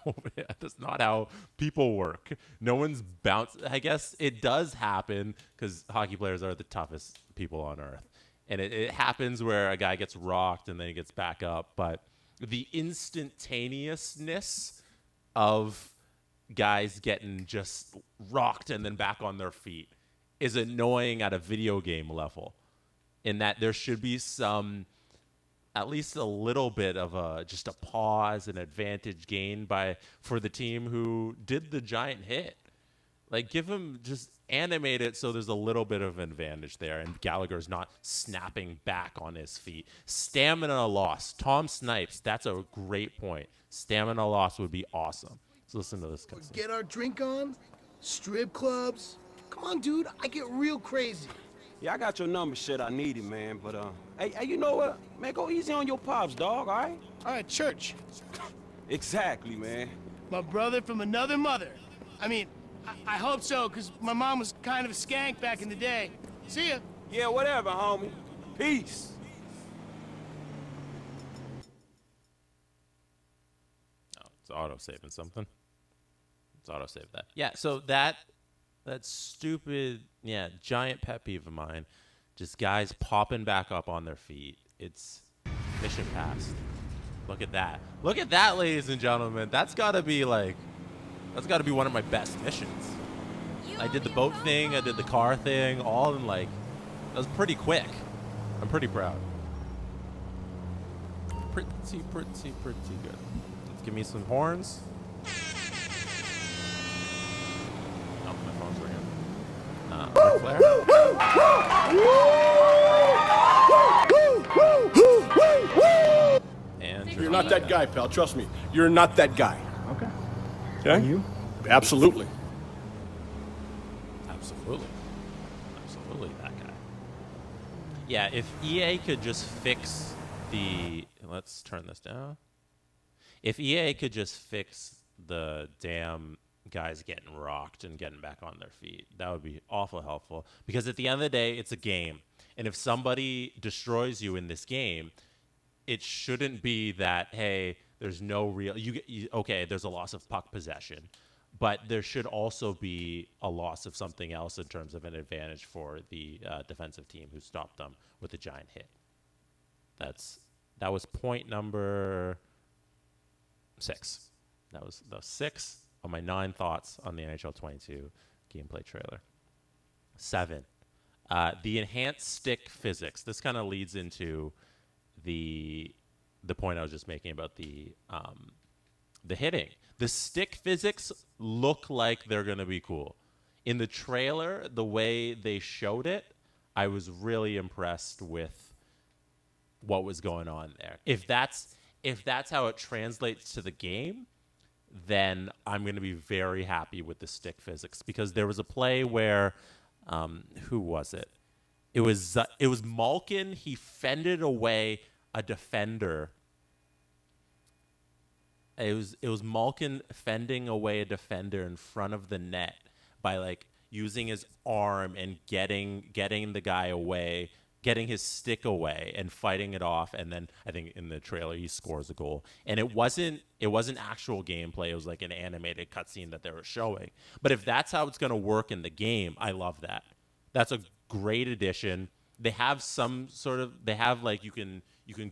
people work. No one's bounced. I guess it does happen because hockey players are the toughest people on earth, and it happens where a guy gets rocked and then he gets back up. But the instantaneousness of guys getting just rocked and then back on their feet is annoying at a video game level, in that there should be some, at least a little bit of just a pause, an advantage gained for the team who did the giant hit. Like, give him, just animate it so there's a little bit of an advantage there, and Gallagher's not snapping back on his feet. Stamina loss. Tom Snipes, that's a great point. Stamina loss would be awesome. Let's listen to this cutscene. Get our drink on? Strip clubs? Come on, dude, I get real crazy. Yeah, I got your number, shit. I need it, man. But, hey, you know what? Man, go easy on your pops, dog, all right? All right, church. Exactly, man. My brother from another mother. I mean, I hope so, because my mom was kind of a skank back in the day. See ya. Yeah, whatever, homie. Peace. Oh, it's auto-saving something. It's auto-save that. Yeah, so that stupid, giant pet peeve of mine, just guys popping back up on their feet. It's mission passed. Look at that. Look at that, ladies and gentlemen. That's got to be one of my best missions. I did the boat thing, I did the car thing, all in that was pretty quick. I'm pretty proud. Pretty good. Let's give me some horns. Oh, my phone's ringing. And you're not that guy, pal. Trust me. You're not that guy. Okay. Okay? Are you? Absolutely. Absolutely that guy. Yeah, if EA could just fix let's turn this down. If EA could just fix the damn guys getting rocked and getting back on their feet, that would be awful helpful, because at the end of the day, it's a game. And if somebody destroys you in this game, it shouldn't be that, hey, there's no real, okay, there's a loss of puck possession, but there should also be a loss of something else in terms of an advantage for the defensive team who stopped them with a giant hit. That was point number 6. That was 6 of my 9 thoughts on the NHL 22 gameplay trailer. 7. The enhanced stick physics. This kind of leads into the point I was just making about the hitting. The stick physics look like they're going to be cool. In the trailer, the way they showed it, I was really impressed with what was going on there. If that's how it translates to the game, then I'm going to be very happy with the stick physics, because there was a play where who was it? It was Malkin. He fended away a defender. It was Malkin fending away a defender in front of the net by like using his arm and getting the guy away, getting his stick away and fighting it off, and then I think in the trailer he scores a goal. And it wasn't actual gameplay. It was like an animated cutscene that they were showing. But if that's how it's going to work in the game, I love that. That's a great addition. They have like you can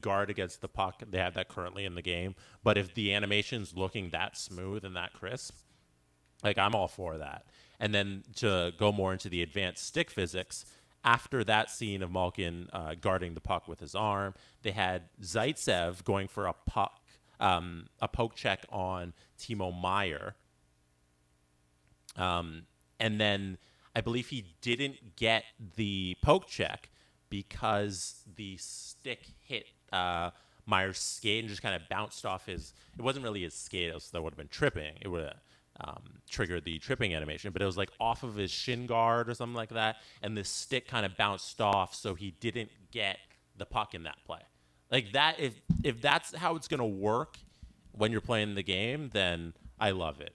guard against the puck. They have that currently in the game. But if the animation's looking that smooth and that crisp, like I'm all for that. And then to go more into the advanced stick physics, after that scene of Malkin guarding the puck with his arm, they had Zaitsev going for a poke check on Timo Meyer. And then I believe he didn't get the poke check because the stick hit Meyer's skate and just kind of bounced off his. It wasn't really his skate, so that would have been tripping. It would have triggered the tripping animation, but it was like off of his shin guard or something like that, and the stick kind of bounced off, so he didn't get the puck in that play. Like that, if that's how it's gonna work when you're playing the game, then I love it,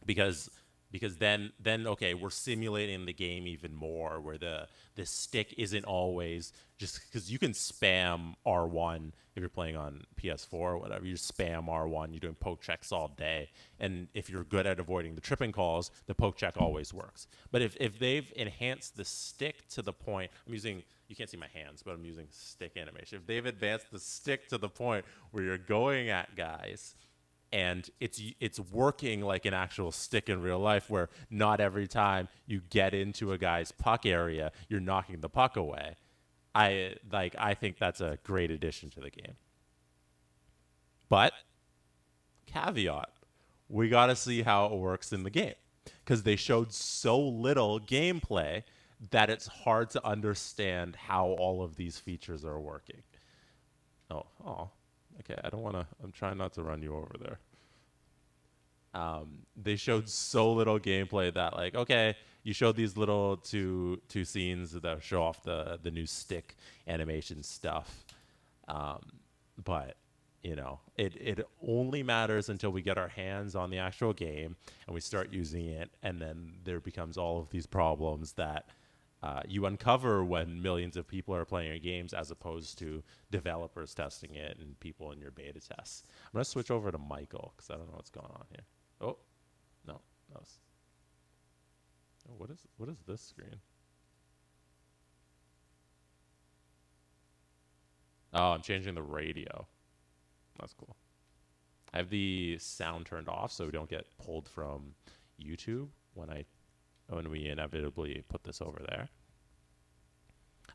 because then okay, we're simulating the game even more, where the stick isn't always just, because you can spam R1 if you're playing on PS4 or whatever. You spam R1, you're doing poke checks all day, and if you're good at avoiding the tripping calls, the poke check always works. But if they've enhanced the stick to the point, you can't see my hands, but I'm using stick animation. If they've advanced the stick to the point where you're going at guys and it's working like an actual stick in real life, where not every time you get into a guy's puck area, you're knocking the puck away. I think that's a great addition to the game. But caveat, we got to see how it works in the game, because they showed so little gameplay that it's hard to understand how all of these features are working. Oh. Okay, I'm trying not to run you over there. They showed so little gameplay that, like, okay, you showed these little two scenes that show off the new stick animation stuff. But, you know, it only matters until we get our hands on the actual game and we start using it, and then there becomes all of these problems that you uncover when millions of people are playing your games, as opposed to developers testing it and people in your beta tests. I'm going to switch over to Michael, because I don't know what's going on here. Oh, no. What is this screen? Oh, I'm changing the radio. That's cool. I have the sound turned off so we don't get pulled from YouTube when we inevitably put this over there.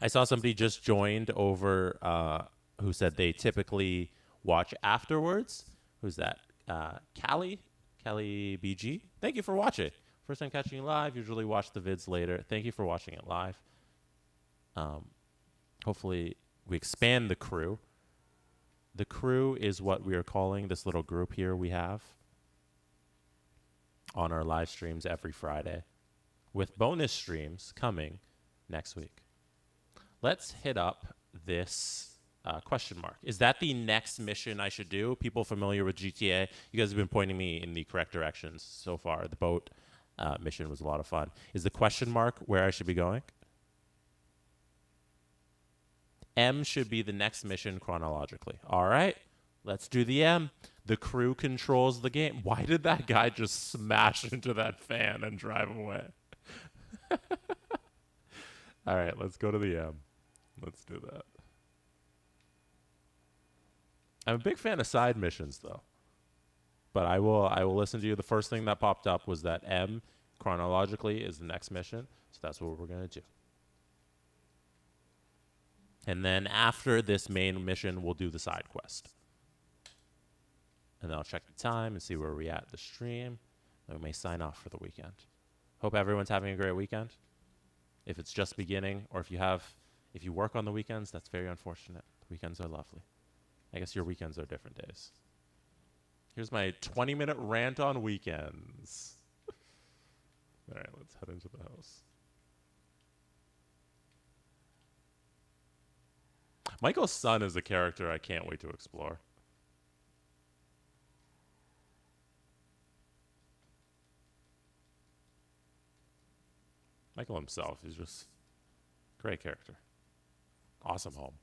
I saw somebody just joined over who said they typically watch afterwards. Who's that? Callie BG. Thank you for watching. First time catching you live. Usually watch the vids later. Thank you for watching it live. Hopefully we expand the crew. The crew is what we are calling this little group here we have on our live streams every Friday, with bonus streams coming next week. Let's hit up this question mark. Is that the next mission I should do? People familiar with GTA, you guys have been pointing me in the correct directions so far. The boat mission was a lot of fun. Is the question mark where I should be going? M should be the next mission chronologically. All right, let's do the M. The crew controls the game. Why did that guy just smash into that fan and drive away? All right, let's go to the M. Let's do that. I'm a big fan of side missions, though. But I will listen to you. The first thing that popped up was that M chronologically is the next mission. So that's what we're going to do. And then after this main mission, we'll do the side quest. And then I'll check the time and see where we're at the stream. Then we may sign off for the weekend. Hope everyone's having a great weekend. If it's just beginning, or if you work on the weekends, that's very unfortunate. Weekends are lovely. I guess your weekends are different days. Here's my 20-minute rant on weekends. All right, let's head into the house. Michael's son is a character I can't wait to explore. Michael himself, he's just great character. Awesome home.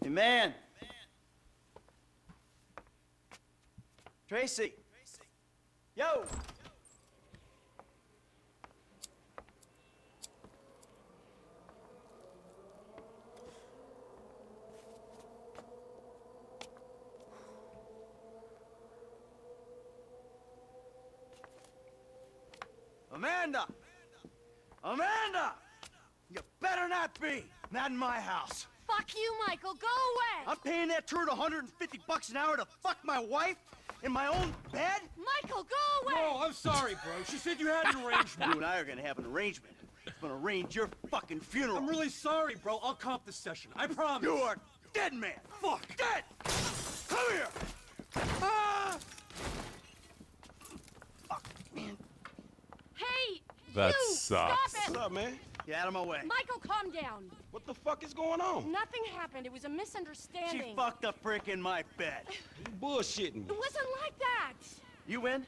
Hey, man. Tracy. Yo. Amanda! Amanda! You better not be! Not in my house. Fuck you, Michael. Go away. I'm paying that turd $150 an hour to fuck my wife in my own bed? Michael, go away. Oh, I'm sorry, bro. She said you had an arrangement. You and I are gonna have an arrangement. I'm gonna arrange your fucking funeral. I'm really sorry, bro. I'll comp this session. I promise. You are dead, man. Fuck. Dead! Come here! Ah! Fuck, man. Hey, That you, sucks. Stop What's it. up, man? Get out of my way. Michael, calm down. What the fuck is going on? Nothing happened. It was a misunderstanding. She fucked a prick in my bed. You bullshitting me. It wasn't like that. You in?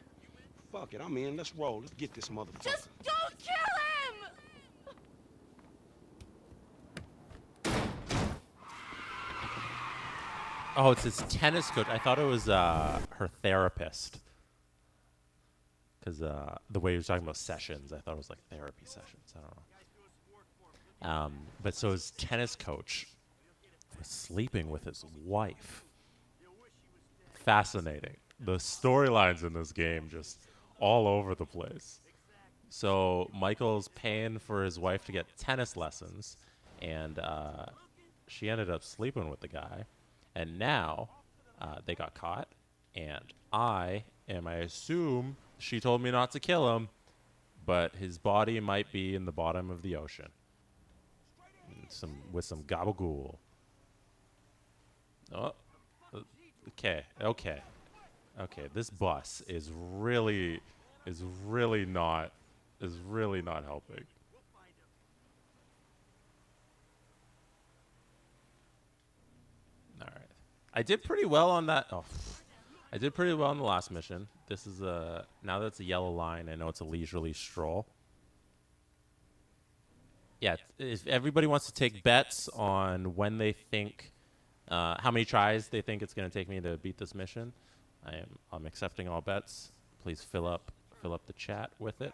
Fuck it, I'm in. Let's roll. Let's get this motherfucker. Just don't kill him. Oh, it's his tennis coach. I thought it was her therapist. Because the way he was talking about sessions, I thought it was like therapy sessions. I don't know. But so his tennis coach was sleeping with his wife. Fascinating. The storylines in this game just all over the place. So Michael's paying for his wife to get tennis lessons, and she ended up sleeping with the guy. And now they got caught, and I assume she told me not to kill him, but his body might be in the bottom of the ocean. With some gabagool. Oh, okay. This bus is really not helping. All right, I did pretty well on that. Oh, I did pretty well on the last mission. This is now that it's a yellow line, I know it's a leisurely stroll. Yeah, if everybody wants to take bets on when they think, how many tries they think it's going to take me to beat this mission, I'm accepting all bets. Please fill up the chat with it.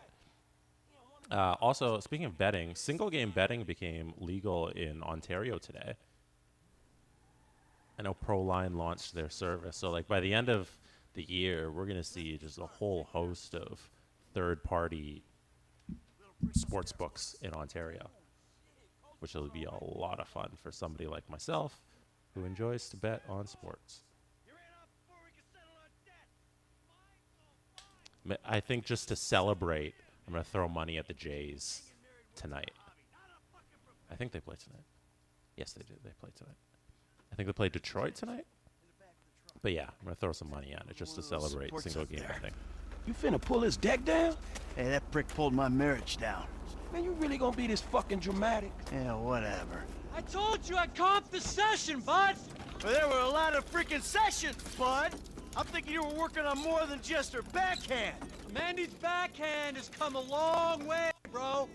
Also, speaking of betting, single game betting became legal in Ontario today. I know ProLine launched their service, so like by the end of the year, we're going to see just a whole host of third-party sports books in Ontario, which will be a lot of fun for somebody like myself who enjoys to bet on sports. I think just to celebrate, I'm going to throw money at the Jays tonight. I think they play tonight. Yes, they did. They play tonight. I think they play Detroit tonight. But yeah, I'm going to throw some money at it just to celebrate single game, I think. You finna pull his deck down? Hey, that prick pulled my marriage down. Man, you really gonna be this fucking dramatic? Yeah, whatever. I told you I'd comp the session, bud. Well, there were a lot of freaking sessions, bud. I'm thinking you were working on more than just her backhand. Mandy's backhand has come a long way, bro.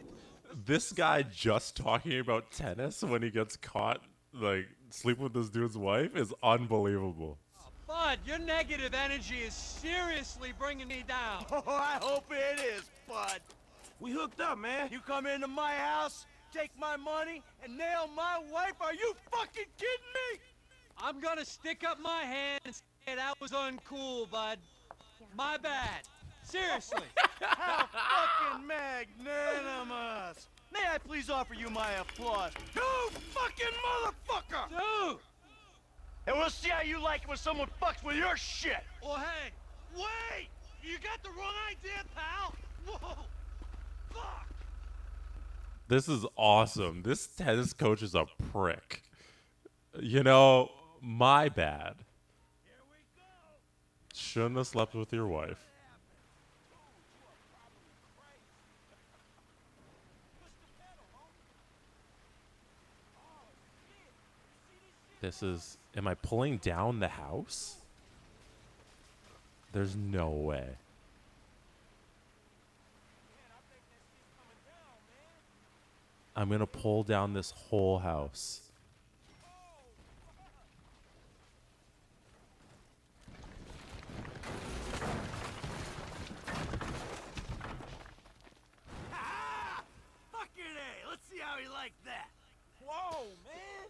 This guy just talking about tennis when he gets caught, like, sleeping with this dude's wife is unbelievable. Bud, your negative energy is seriously bringing me down. Oh, I hope it is, bud. We hooked up, man. You come into my house, take my money, and nail my wife? Are you fucking kidding me? I'm gonna stick up my hand and say that was uncool, bud. My bad. Seriously. How fucking magnanimous. May I please offer you my applause? You fucking motherfucker! Dude! And we'll see how you like it when someone fucks with your shit! Oh, hey, wait! You got the wrong idea, pal! Whoa! Fuck! This is awesome. This tennis coach is a prick. You know, my bad. Shouldn't have slept with your wife. This is... Am I pulling down the house? There's no way. I'm gonna pull down this whole house. Fucking A! Let's see how he liked that! Whoa, man.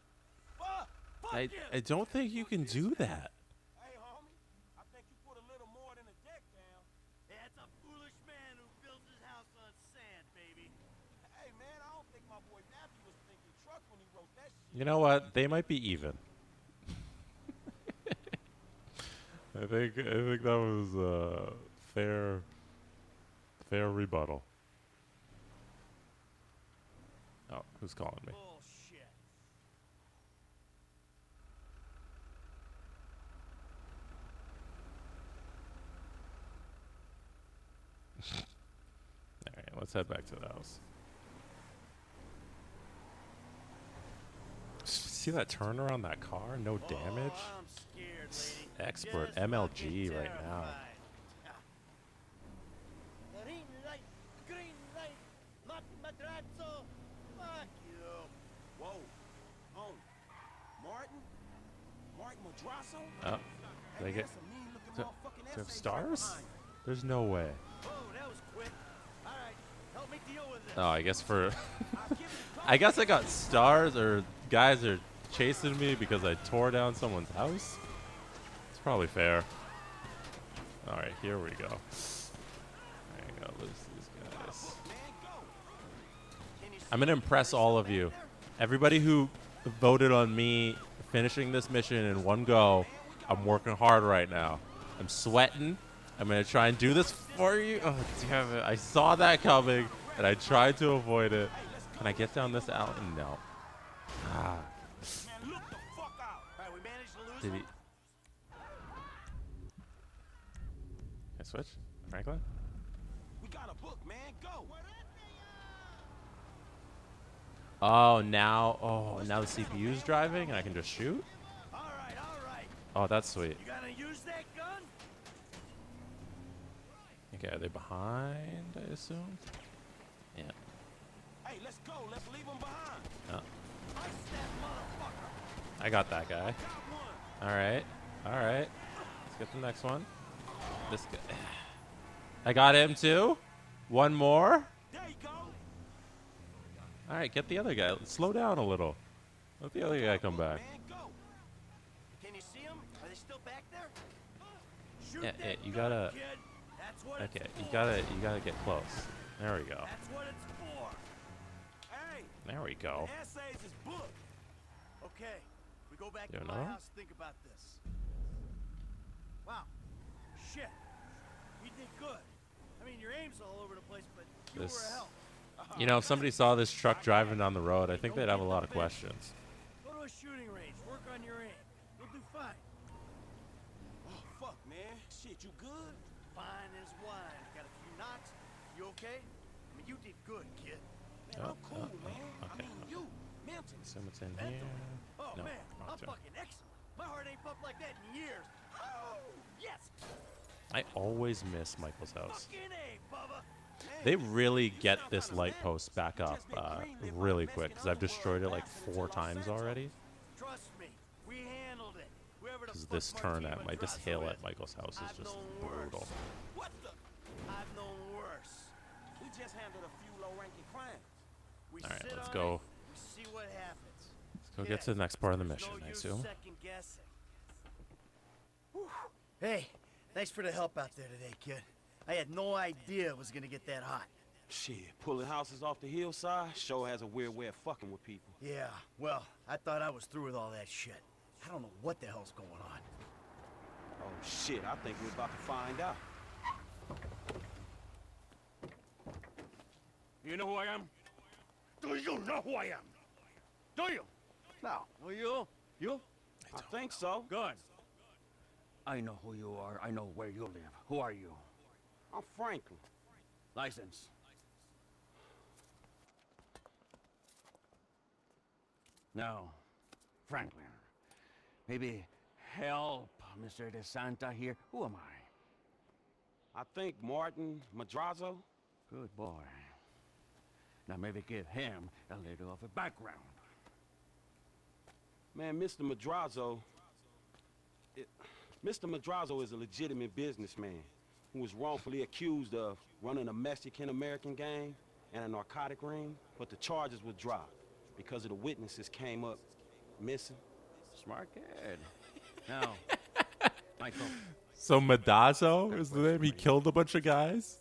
Fuck. I don't think you can do that. Hey, homie. I think you put a little more than a deck down. That's a foolish man who builds his house on sand, baby. Hey, man, I don't think my boy Matthew was thinking truck when he wrote that shit. You know what? They might be even. I think that was a fair rebuttal. Oh, who's calling me? Bullshit. All right, let's head back to the house. See that turn around that car? No damage. Oh, I'm scared, lady. Expert Just MLG fucking right now. terrified. Green light, not madrazo. Fuck you. Whoa. Home. Martin Madrasso? Oh, Hey, they get that's a mean-looking to motherfucking have essay stars? behind you. There's no way. Whoa, that was quick. All right, help me deal with this. Oh, I guess for I guess I got stars or guys are chasing me because I tore down someone's house. It's probably fair. All right, here we go. I gotta lose these guys. I'm gonna impress all of you. Everybody who voted on me finishing this mission in one go, I'm working hard right now. I'm sweating. I'm gonna try and do this for you. Oh, damn it. I saw that coming, and I tried to avoid it. Can I get down this alley? No. Ah. Man, look the fuck out. All right, we managed to lose Did he... him. Can I switch? Franklin? We got a book, man. Go. Oh, now the CPU's driving, and I can just shoot? All right. Oh, that's sweet. You gonna use that gun? Okay, are they behind, I assume? Yeah. Hey, let's go. Let's leave him behind. Oh, Ice that motherfucker. I got that guy. Got one. All right. Let's get the next one. This guy. I got him too. One more. There you go. All right, get the other guy. Slow down a little. Let the other guy come back. Man, go. Can you see them? Are they still back there? Shoot Yeah, that you gun, gotta. kid. That's what Okay, it's you for. gotta get close. There we go. That's what it's for. Hey, There we go. essays is book. Okay, we go back You to know? my house. Think about this. Wow, shit, you did good. I mean, your aim's all over the place, but you This- were a help. You know, if somebody saw this truck driving down the road, I think they'd have a lot of questions. Go to a shooting range. Work on your aim. You'll do fine. Oh, fuck, man. Shit, you good? Fine as wine. Got a few knocks. You okay? I mean, you did good, kid. Man, I'm cool, man. I okay, mean, you, Milton. Assume it's in here. Oh, No, man, wrong I'm turn. fucking excellent. My heart ain't pumped like that in years. Oh, yes. I always miss Michael's house. Fucking A, Bubba. They really get this light post back up really quick because I've destroyed it like 4 times already. Trust me, we handled it. Whoever the Because fuck this turn Martin at my just Madrazo hail is, at Michael's house is I've just known brutal. worse. What the? I've known worse. We just handled a few low-ranking crimes. We All right, sit let's on go. it, we see what happens. Let's go get to the next part of the mission, There's no I use assume. second guessing. Whew. Hey, thanks for the help out there today, kid. I had no idea it was gonna get that hot. Shit, pulling houses off the hillside sure has a weird way of fucking with people. Yeah, well, I thought I was through with all that shit. I don't know what the hell's going on. Oh shit, I think we're about to find out. You know who I am? Do you know who I am? Do you? No. Well, you? I think so. Good. I know who you are. I know where you live. Who are you? I'm Franklin. License. Now, Franklin, maybe help Mr. DeSanta here. Who am I? I think Martin Madrazo. Good boy. Now maybe give him a little of a background. Man, Mr. Madrazo... Mr. Madrazo is a legitimate businessman who was wrongfully accused of running a Mexican-American gang and a narcotic ring, but the charges were dropped because of the witnesses came up missing. Smart kid. Now, Michael. So Madazzo is the name? He killed a bunch of guys?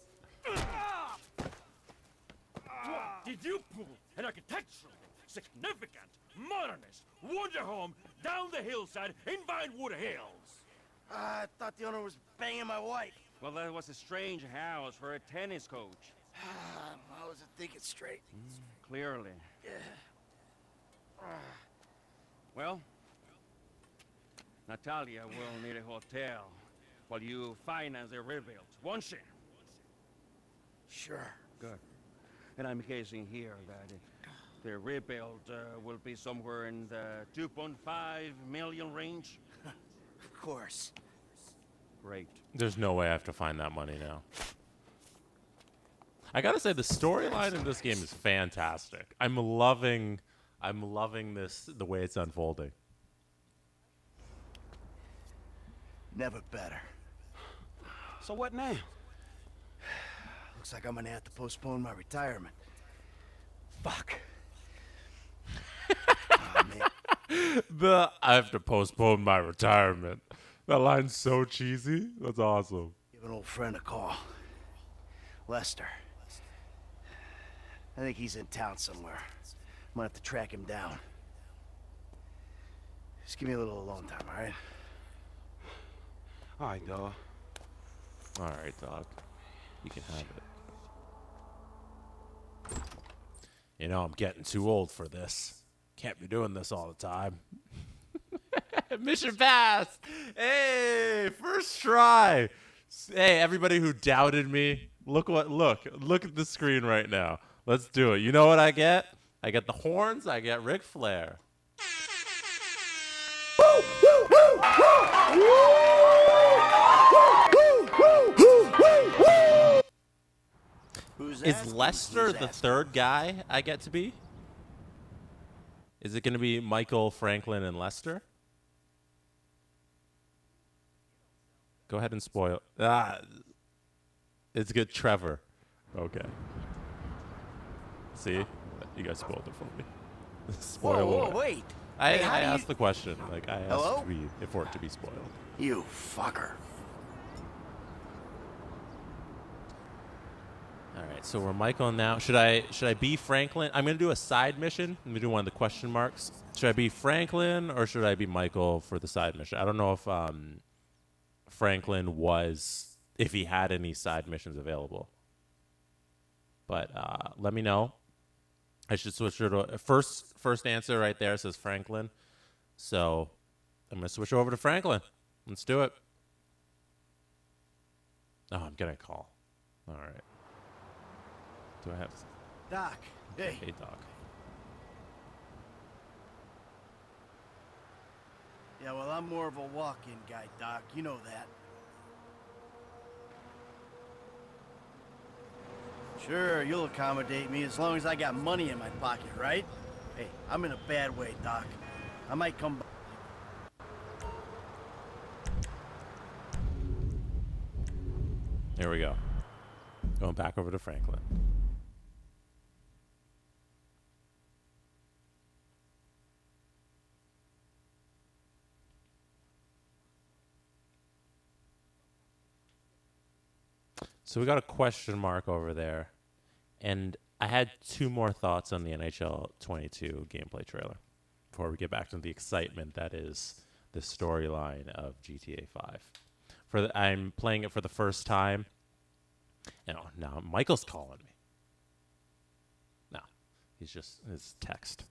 Did you pull an architectural, significant, modernist wonder home down the hillside in Vinewood Hills? I thought the owner was banging my wife. Well, that was a strange house for a tennis coach. I wasn't thinking straight. Clearly. Well, Natalia will need a hotel while you finance the rebuild, won't she? Sure. Good. And I'm guessing here that the rebuild will be somewhere in the 2.5 million range. Of course. Great. There's no way I have to find that money now. I gotta say, the storyline in this game is fantastic. I'm loving this, the way it's unfolding. Never better. So what now? Looks like I'm gonna have to postpone my retirement. Fuck. Oh, man. I have to postpone my retirement. That line's so cheesy. That's awesome. Give an old friend a call. Lester. I think he's in town somewhere. I'm gonna have to track him down. Just give me a little alone time, all right? All right, dog. All right, dog. You can have it. You know, I'm getting too old for this. Can't be doing this all the time. Mission passed. Hey, first try. Hey, everybody who doubted me, look at the screen right now. Let's do it. You know what I get? I get the horns. I get Ric Flair. Is Lester the third guy I get to be? Is it going to be Michael, Franklin, and Lester? Go ahead and spoil. It's good. Trevor. Okay. See? You guys spoiled it for me. Spoiler. Whoa, wait. I Hey, how do asked you- the question. Like, I asked Hello? for it to be spoiled. You fucker. All right, so we're Michael now. Should I be Franklin? I'm gonna do a side mission. I'm gonna do one of the question marks. Should I be Franklin or should I be Michael for the side mission? I don't know if Franklin if he had any side missions available. But let me know. I should switch it to first answer right there says Franklin. So I'm gonna switch over to Franklin. Let's do it. Oh, I'm getting a call. All right. Do I have... Doc, hey. Hey, Doc. Yeah, well, I'm more of a walk-in guy, Doc. You know that. Sure, you'll accommodate me as long as I got money in my pocket, right? Hey, I'm in a bad way, Doc. I might come back. Here we go. Going back over to Franklin. So we got a question mark over there. And I had two more thoughts on the NHL 22 gameplay trailer before we get back to the excitement that is the storyline of GTA 5. I'm playing it for the first time. Now Michael's calling me. No, he's just his text.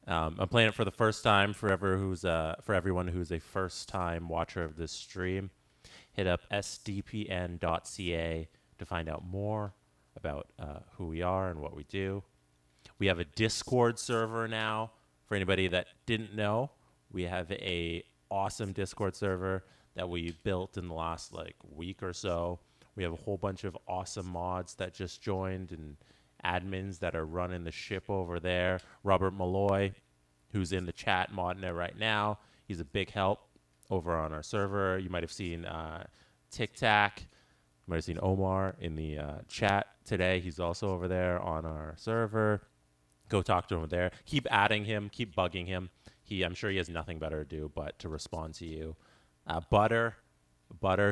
I'm playing it for the first time. For everyone who's a first-time watcher of this stream, hit up sdpn.ca to find out more about who we are and what we do. We have a Discord server now. For anybody that didn't know, we have a awesome Discord server that we built in the last week or so. We have a whole bunch of awesome mods that just joined and admins that are running the ship over there. Robert Malloy, who's in the chat modding it right now, he's a big help over on our server. You might have seen Tic Tac. You might have seen Omar in the chat today. He's also over there on our server. Go talk to him there. Keep adding him. Keep bugging him. I'm sure he has nothing better to do but to respond to you. Butter,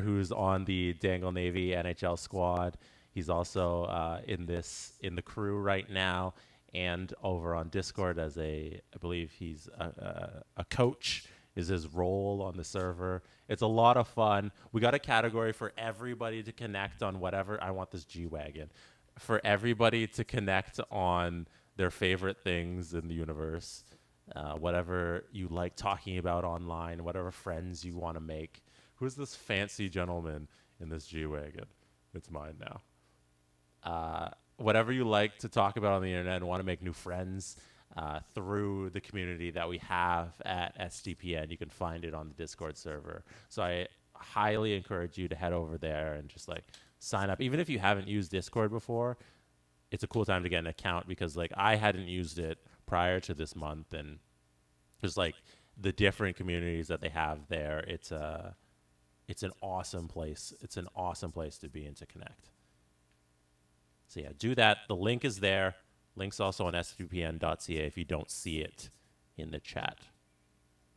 who's on the Dangle Navy NHL squad. He's also in the crew right now and over on Discord I believe he's a coach is his role on the server. It's a lot of fun. We got a category for everybody to connect on whatever. I want this G-Wagon. For everybody to connect on their favorite things in the universe, whatever you like talking about online, whatever friends you want to make. Who's this fancy gentleman in this G-Wagon? It's mine now. Whatever you like to talk about on the internet and want to make new friends through the community that we have at SDPN, you can find it on the Discord server. So I highly encourage you to head over there and just sign up. Even if you haven't used Discord before, it's a cool time to get an account because I hadn't used it prior to this month, and just the different communities that they have there. It's an awesome place. It's an awesome place to be and to connect. So yeah, do that. The link is there. Link's also on sdpn.ca if you don't see it in the chat.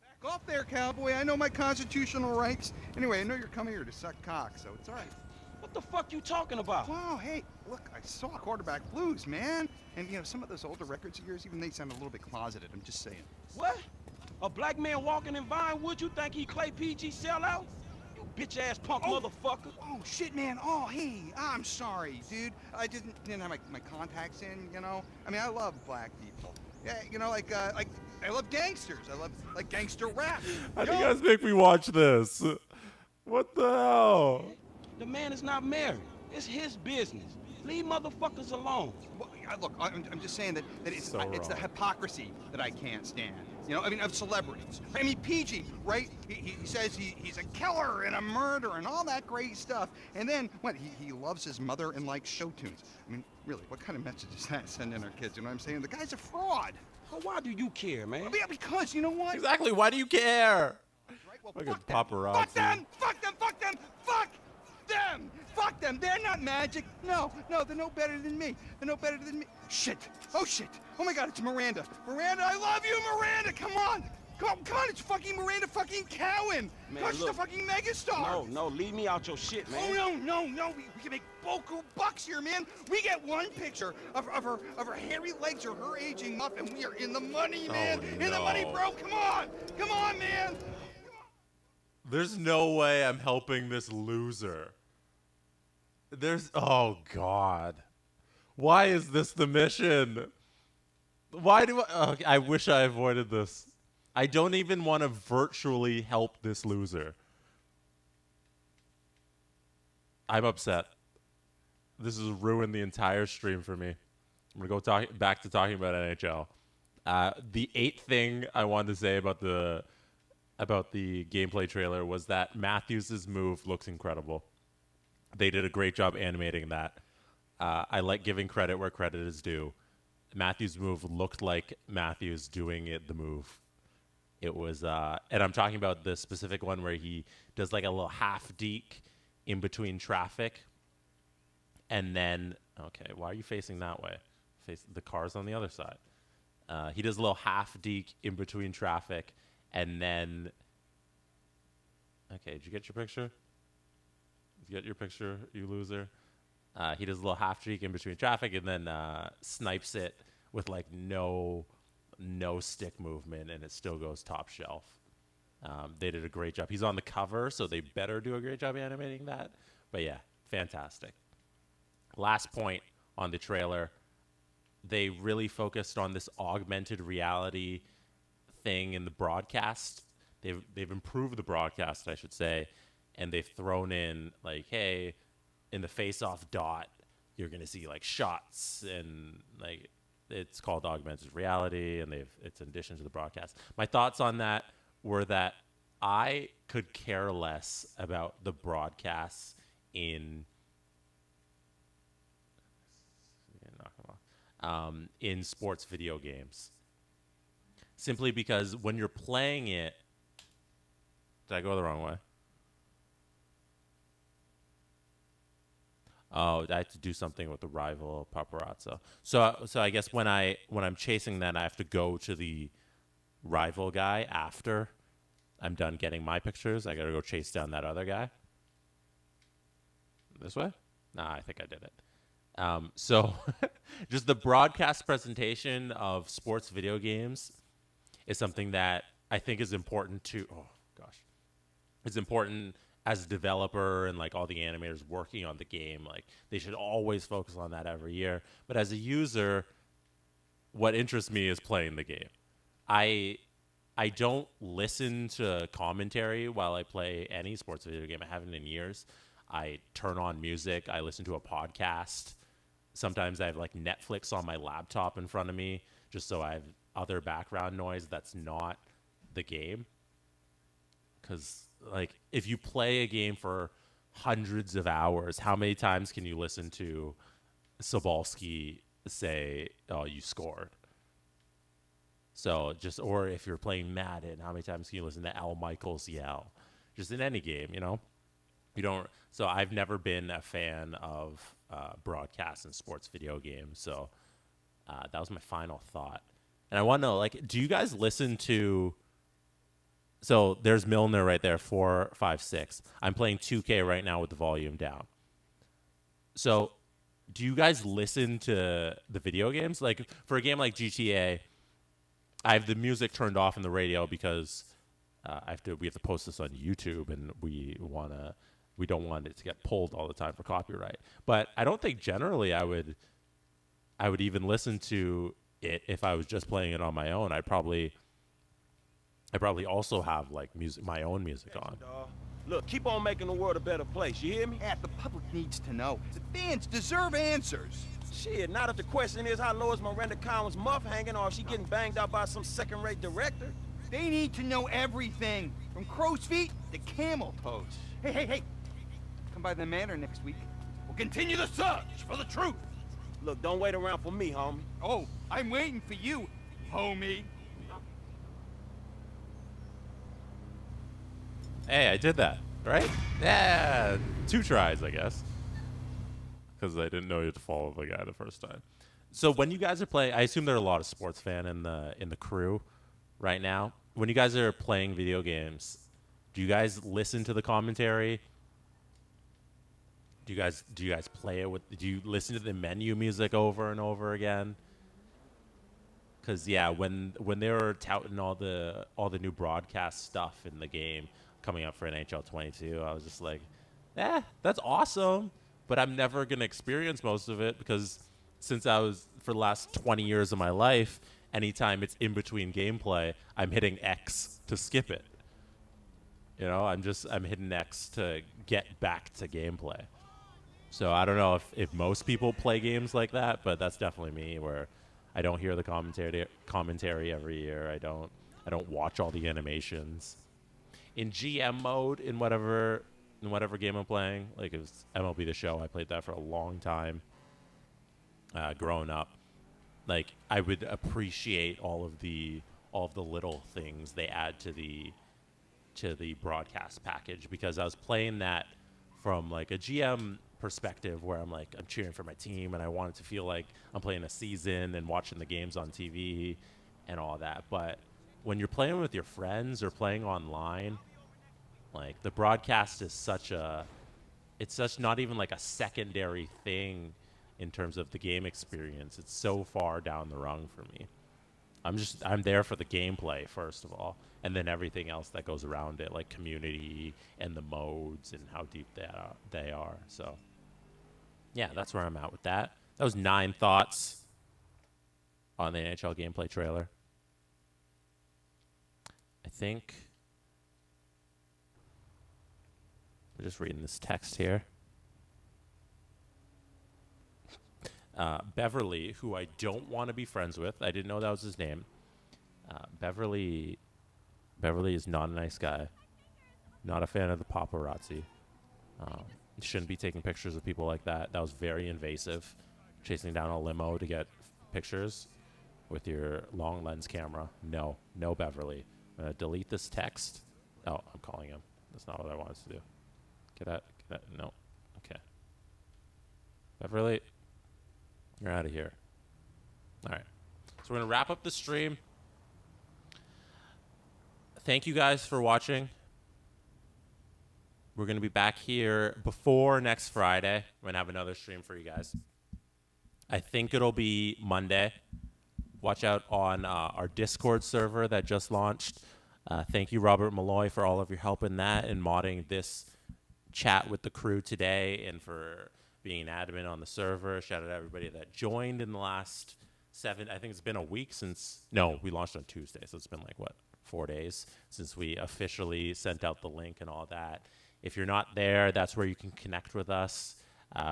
Back off there, cowboy. I know my constitutional rights. Anyway, I know you're coming here to suck cock, so it's all right. What the fuck you talking about? Wow, hey, look, I saw Quarterback Blues, man. And, some of those older records of yours, even they sound a little bit closeted. I'm just saying. What? A black man walking in Vinewood, you think he Clay PG sellout? You bitch-ass punk motherfucker. Oh, shit, man. Oh, hey, I'm sorry, dude. I didn't have my contacts in, I mean, I love black people. Yeah, I love gangsters. I love, gangster rap. How do you guys make me watch this? What the hell? The man is not married. It's his business. Leave motherfuckers alone. Well, look, I'm just saying that it's the hypocrisy that I can't stand. Of celebrities. I mean, PG, right? He says he's a killer and a murderer and all that great stuff. And then, what, he loves his mother and likes show tunes. I mean, really, what kind of message is that sending our kids? You know what I'm saying? The guy's a fraud. Well, why do you care, man? Yeah, because, you know what? Exactly, why do you care? Right, well, Look fuck at them. paparazzi. Fuck them! Fuck them! Fuck them! Fuck them! Fuck them! They're not magic. No, they're no better than me. They're no better than me. Shit! Oh, shit! Oh, my God, it's Miranda. Miranda, I love you, Miranda! Come on! Come on, it's fucking Miranda fucking Cowan! Man, She's the fucking megastar! No, leave me out your shit, man. Oh, no, we can make boku bucks here, man! We get one picture of her hairy legs or her aging muff, and we are in the money, man! Oh, In the money, bro! Come on, man! There's no way I'm helping this loser. Oh God. Why is this the mission? Why do I wish I avoided this. I don't even want to virtually help this loser. I'm upset. This has ruined the entire stream for me. I'm going to go back to talking about NHL. The 8th thing I wanted to say about the gameplay trailer was that Matthews' move looks incredible. They did a great job animating that. I like giving credit where credit is due. Matthews' move looked like Matthews doing the move. It was, and I'm talking about the specific one where he does a little half deke in between traffic. And then, okay, why are you facing that way? The car's on the other side. He does a little half deke in between traffic. And then, okay, did you get your picture? Did you get your picture, you loser? He does a little half streak in between traffic and then snipes it with like no stick movement, and it still goes top shelf. They did a great job. He's on the cover, so they better do a great job animating that. But yeah, fantastic. Last point on the trailer, they really focused on this augmented reality thing in the broadcast. They've improved the broadcast, I should say, and they've thrown in like, hey, in the face-off dot, you're gonna see like shots, and like it's called augmented reality, and it's in addition to the broadcast. My thoughts on that were that I could care less about the broadcasts in sports video games, simply because when you're playing it, did I go the wrong way? Oh, I have to do something with the rival paparazzo. So I guess when I'm chasing that, I have to go to the rival guy after I'm done getting my pictures. I gotta go chase down that other guy. This way? Nah, I think I did it. So just the broadcast presentation of sports video games is something that I think is important to. Oh gosh, it's important as a developer and like all the animators working on the game. Like they should always focus on that every year. But as a user, what interests me is playing the game. I don't listen to commentary while I play any sports video game. I haven't in years. I turn on music. I listen to a podcast. Sometimes I have like Netflix on my laptop in front of me just so I have other background noise that's not the game. Because like if you play a game for hundreds of hours, how many times can you listen to Sobolski say, oh, you scored? So just, or if you're playing Madden, how many times can you listen to Al Michaels yell? Just in any game, you know? You don't. So I've never been a fan of broadcasts and sports video games. So that was my final thought. And I want to know, like, do you guys listen to? So there's Milner right there, 4, 5, 6. I'm playing 2K right now with the volume down. So do you guys listen to the video games? Like for a game like GTA, I have the music turned off in the radio because we have to post this on YouTube, and we don't want it to get pulled all the time for copyright. But I don't think generally I would even listen to it if I was just playing it on my own. I probably also have like music, my own music on. Look, keep on making the world a better place. You hear me? Yeah, the public needs to know. The fans deserve answers. Shit, not if the question is how low is Miranda Collins' muff hanging, or if she getting banged out by some second-rate director. They need to know everything, from crow's feet to camel toes. Hey. Come by the manor next week. We'll continue the search for the truth. Look, don't wait around for me, homie. Oh, I'm waiting for you, homie. Hey, I did that, right? Yeah, 2 tries, I guess. Because I didn't know you had to follow the guy the first time. So when you guys are playing, I assume there are a lot of sports fan in the crew right now. When you guys are playing video games, do you guys listen to the commentary? Do you guys play it with? Do you listen to the menu music over and over again? Because yeah, when they were touting all the new broadcast stuff in the game coming up for NHL 22, I was just like, that's awesome. But I'm never going to experience most of it because since for the last 20 years of my life, anytime it's in between gameplay, I'm hitting X to skip it. You know, I'm hitting X to get back to gameplay. So I don't know if most people play games like that, but that's definitely me where I don't hear the commentary every year. I don't watch all the animations. In GM mode, in whatever game I'm playing, like it was MLB The Show, I played that for a long time growing up. Like I would appreciate all of the little things they add to the broadcast package, because I was playing that from like a GM perspective where I'm cheering for my team and I want it to feel like I'm playing a season and watching the games on TV and all that. But when you're playing with your friends or playing online, like the broadcast is it's just not even like a secondary thing in terms of the game experience. It's so far down the rung for me. I'm there for the gameplay first of all, and then everything else that goes around it, like community and the modes and how deep they are. So yeah, that's where I'm at with that. That was 9 thoughts on the NHL gameplay trailer. I think I'm just reading this text here. Beverly, who I don't want to be friends with. I didn't know that was his name. Beverly is not a nice guy. Not a fan of the paparazzi. Shouldn't be taking pictures of people like that. That was very invasive. Chasing down a limo to get pictures with your long lens camera. No, Beverly. I'm going to delete this text. Oh, I'm calling him. That's not what I wanted to do. Get out. No. Okay. Beverly, you're out of here. All right. So we're going to wrap up the stream. Thank you guys for watching. We're going to be back here before next Friday. I'm going to have another stream for you guys. I think it'll be Monday. Watch out on our Discord server that just launched. Thank you, Robert Malloy, for all of your help in that and modding this chat with the crew today and for being an admin on the server. Shout out to everybody that joined in the last 7. I think it's been a week since. No, we launched on Tuesday, so it's been like, 4 days since we officially sent out the link and all that. If you're not there, that's where you can connect with us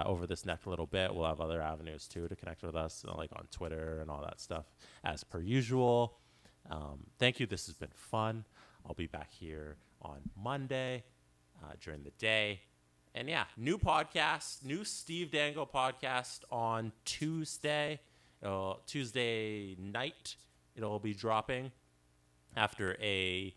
over this next little bit. We'll have other avenues, too, to connect with us, like on Twitter and all that stuff, as per usual. Thank you. This has been fun. I'll be back here on Monday during the day. And, yeah, new podcast, new Steve Dangle podcast on Tuesday. Tuesday night, it'll be dropping. After a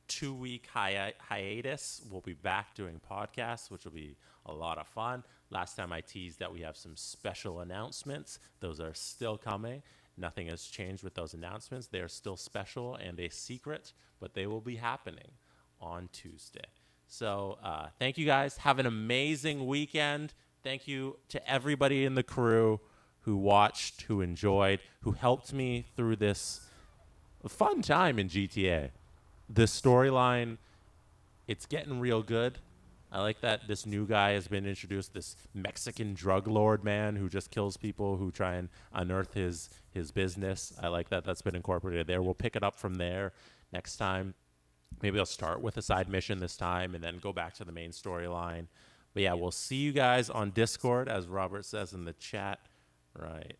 2-week hiatus, we'll be back doing podcasts, which will be a lot of fun. Last time I teased that we have some special announcements. Those are still coming. Nothing has changed with those announcements. They are still special and a secret, but they will be happening on Tuesday. So thank you guys. Have an amazing weekend. Thank you to everybody in the crew who watched, who enjoyed, who helped me through this fun time in GTA. The storyline, it's getting real good. I like that this new guy has been introduced, this Mexican drug lord man who just kills people who try and unearth his business. I like that that's been incorporated there. We'll pick it up from there next time. Maybe I'll start with a side mission this time and then go back to the main storyline. But yeah, we'll see you guys on Discord, as Robert says in the chat right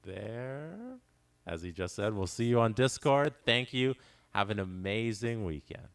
there. As he just said, we'll see you on Discord. Thank you. Have an amazing weekend.